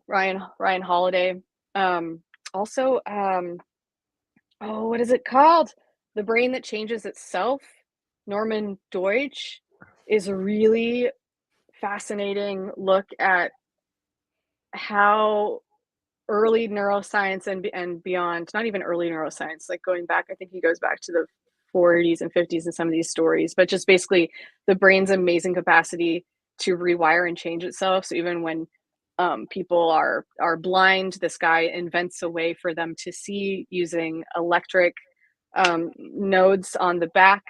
S2: Ryan Holiday. Also, what is it called? The Brain That Changes Itself. Norman Deutsch is a really fascinating look at how early neuroscience and beyond, not even early neuroscience, like going back, I think he goes back to the 40s and 50s in some of these stories, but just basically the brain's amazing capacity to rewire and change itself. So even when people are blind, this guy invents a way for them to see using electric nodes on the back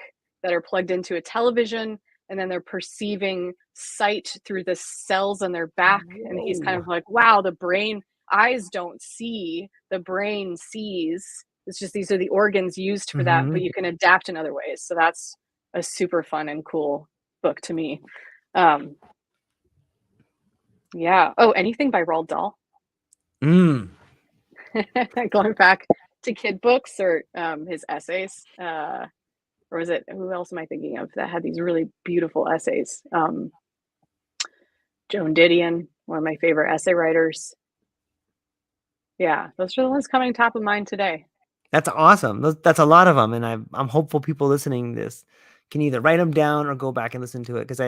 S2: that are plugged into a television, and then they're perceiving sight through the cells on their back. Whoa. And he's kind of like, wow, the brain, eyes don't see, the brain sees. It's just these are the organs used for that, but you can adapt in other ways. So that's a super fun and cool book to me. Yeah. Oh, anything by Roald Dahl. Going back to kid books or his essays. Or was it, who else am I thinking of that had these really beautiful essays? Joan Didion, one of my favorite essay writers. Yeah, those are the ones coming top of mind today.
S1: That's awesome. That's a lot of them, and I'm hopeful people listening to this can either write them down or go back and listen to it, because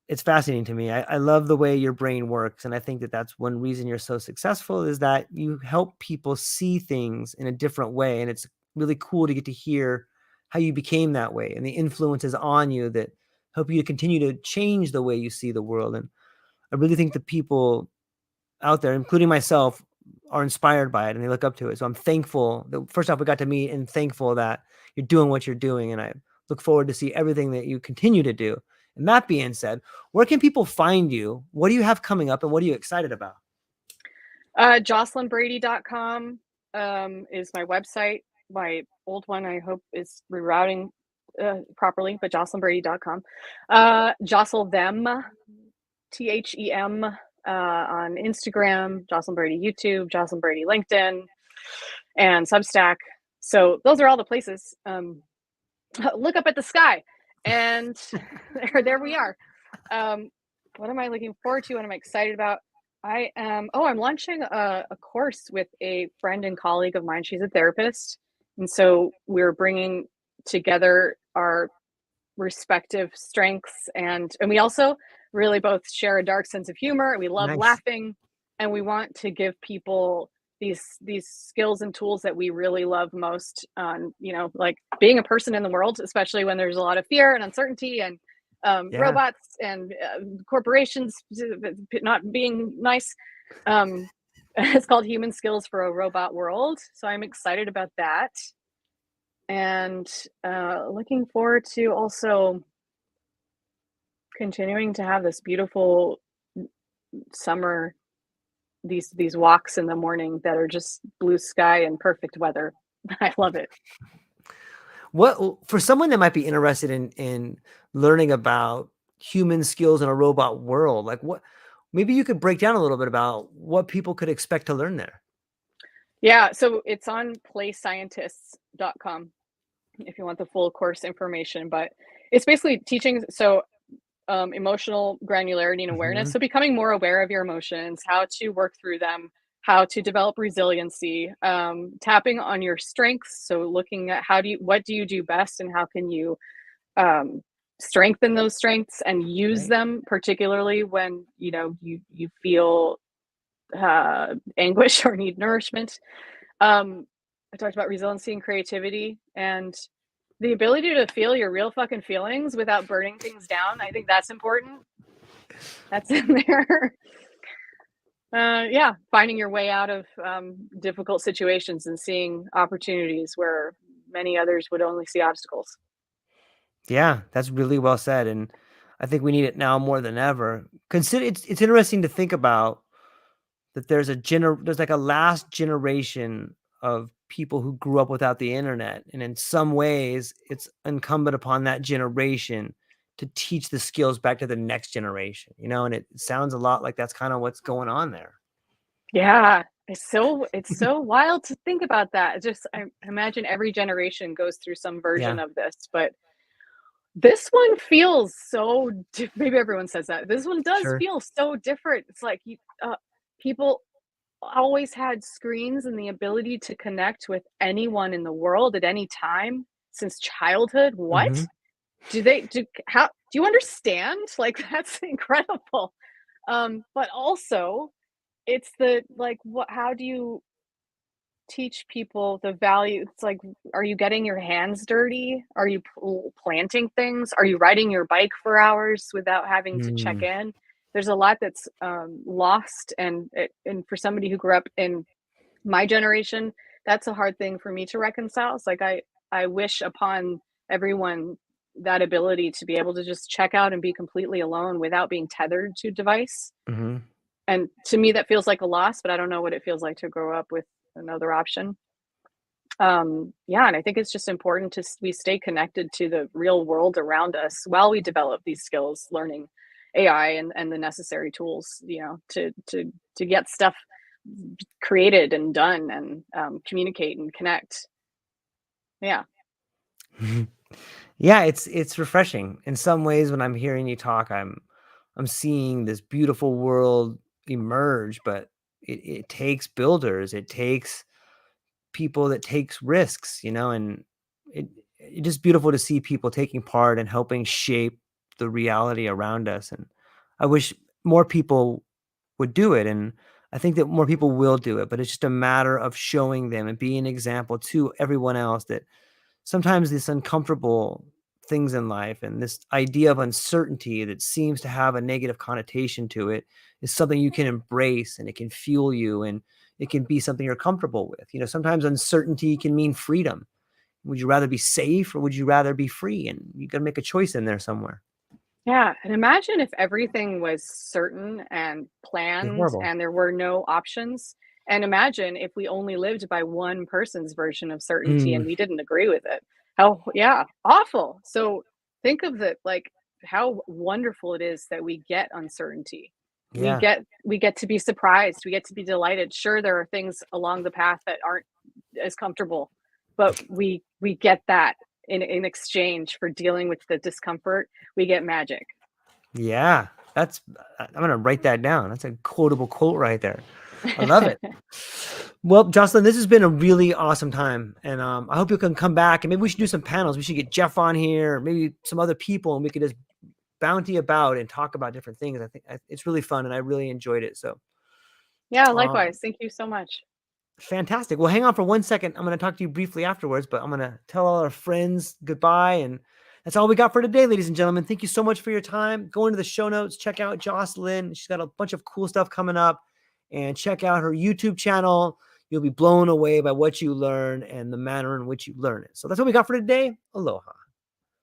S1: it's fascinating to me. I love the way your brain works, and I think that that's one reason you're so successful, is that you help people see things in a different way, and it's really cool to get to hear how you became that way and the influences on you that help you to continue to change the way you see the world. And I really think the people out there, including myself, are inspired by it and they look up to it. So I'm thankful that, first off, we got to meet, and thankful that you're doing what you're doing. And I look forward to see everything that you continue to do. And that being said, where can people find you? What do you have coming up and what are you excited about?
S2: JocelynBrady.com is my website. My old one, I hope, is rerouting properly, but JocelynBrady.com. Jostle them, THEM, on Instagram, Jocelyn Brady YouTube, Jocelyn Brady LinkedIn, and Substack. So those are all the places. Look up at the sky, and there we are. What am I looking forward to? What am I excited about? I'm launching a course with a friend and colleague of mine. She's a therapist, and so we're bringing together our respective strengths, and we also really both share a dark sense of humor, and we love laughing, and we want to give people these skills and tools that we really love most on, like being a person in the world, especially when there's a lot of fear and uncertainty and robots and corporations not being nice. It's called Human Skills for a Robot World. So I'm excited about that. And looking forward to also continuing to have this beautiful summer, these walks in the morning that are just blue sky and perfect weather. I love it.
S1: What, for someone that might be interested in learning about human skills in a robot world, like maybe you could break down a little bit about what people could expect to learn there.
S2: Yeah, so it's on playscientists.com if you want the full course information, but it's basically teaching emotional granularity and awareness. So becoming more aware of your emotions, how to work through them, how to develop resiliency, tapping on your strengths. So looking at what do you do best, and how can you strengthen those strengths and use them, particularly when you feel anguish or need nourishment. I talked about resiliency and creativity and the ability to feel your real fucking feelings without burning things down. I think that's important. That's in there. Finding your way out of difficult situations and seeing opportunities where many others would only see obstacles.
S1: Yeah, that's really well said. And I think we need it now more than ever. Consider it's interesting to think about that there's like a last generation of people who grew up without the internet. And in some ways, it's incumbent upon that generation to teach the skills back to the next generation, and it sounds a lot like that's kind of what's going on there.
S2: Yeah, it's so wild to think about that. I imagine every generation goes through some version of this, but this one feels so maybe everyone says that. This one does feel so different. It's like people always had screens and the ability to connect with anyone in the world at any time since childhood. What? Do you understand? Like, that's incredible. But also it's how do you teach people the value? It's like, are you getting your hands dirty? Are you planting things? Are you riding your bike for hours without having to check in? There's a lot that's lost, and for somebody who grew up in my generation, that's a hard thing for me to reconcile. It's like I wish upon everyone that ability to be able to just check out and be completely alone without being tethered to device. And to me, that feels like a loss, but I don't know what it feels like to grow up with another option. Yeah, and I think it's just important to we stay connected to the real world around us while we develop these skills, learning AI and the necessary tools, to get stuff created and done and communicate and connect. Yeah.
S1: Yeah, it's refreshing. In some ways, when I'm hearing you talk, I'm seeing this beautiful world emerge, but it takes builders, it takes people that takes risks, and it it's just beautiful to see people taking part and helping shape the reality around us. And I wish more people would do it. And I think that more people will do it, but it's just a matter of showing them and being an example to everyone else that sometimes this uncomfortable things in life and this idea of uncertainty that seems to have a negative connotation to it is something you can embrace, and it can fuel you, and it can be something you're comfortable with. Sometimes uncertainty can mean freedom. Would you rather be safe or would you rather be free? And you got to make a choice in there somewhere.
S2: Yeah, and imagine if everything was certain and
S1: Be
S2: planned
S1: horrible.
S2: and there were no options. And imagine if we only lived by one person's version of certainty and
S1: Mm,
S2: we didn't agree with it. How, yeah, awful. So think of it like how wonderful it is that we get uncertainty.
S1: yeah.
S2: We get to be surprised, we get to be delighted. Sure, there are things along the path that aren't as comfortable, but we get that in exchange for dealing with the discomfort. We get magic.
S1: Yeah. I'm going to write that down. That's a quotable quote right there. I love it. Well, Jocelyn, this has been a really awesome time, and I hope you can come back. And maybe we should do some panels. We should get Jeff on here, maybe some other people, and we could just bounty about and talk about different things. I think it's really fun, and I really enjoyed it. So,
S2: Yeah,
S1: um,
S2: likewise. Thank you so much.
S1: fantastic. Well, hang on for 1 second. I'm going to talk to you briefly afterwards, but I'm going to tell all our friends goodbye, and that's all we got for today, ladies and gentlemen. Thank you so much for your time. Go into the show notes, check out Jocelyn. She's got a bunch of cool stuff coming up, and check out her YouTube channel. You'll be blown away by what you learn and the manner in which you learn it. So that's what we got for today. Aloha.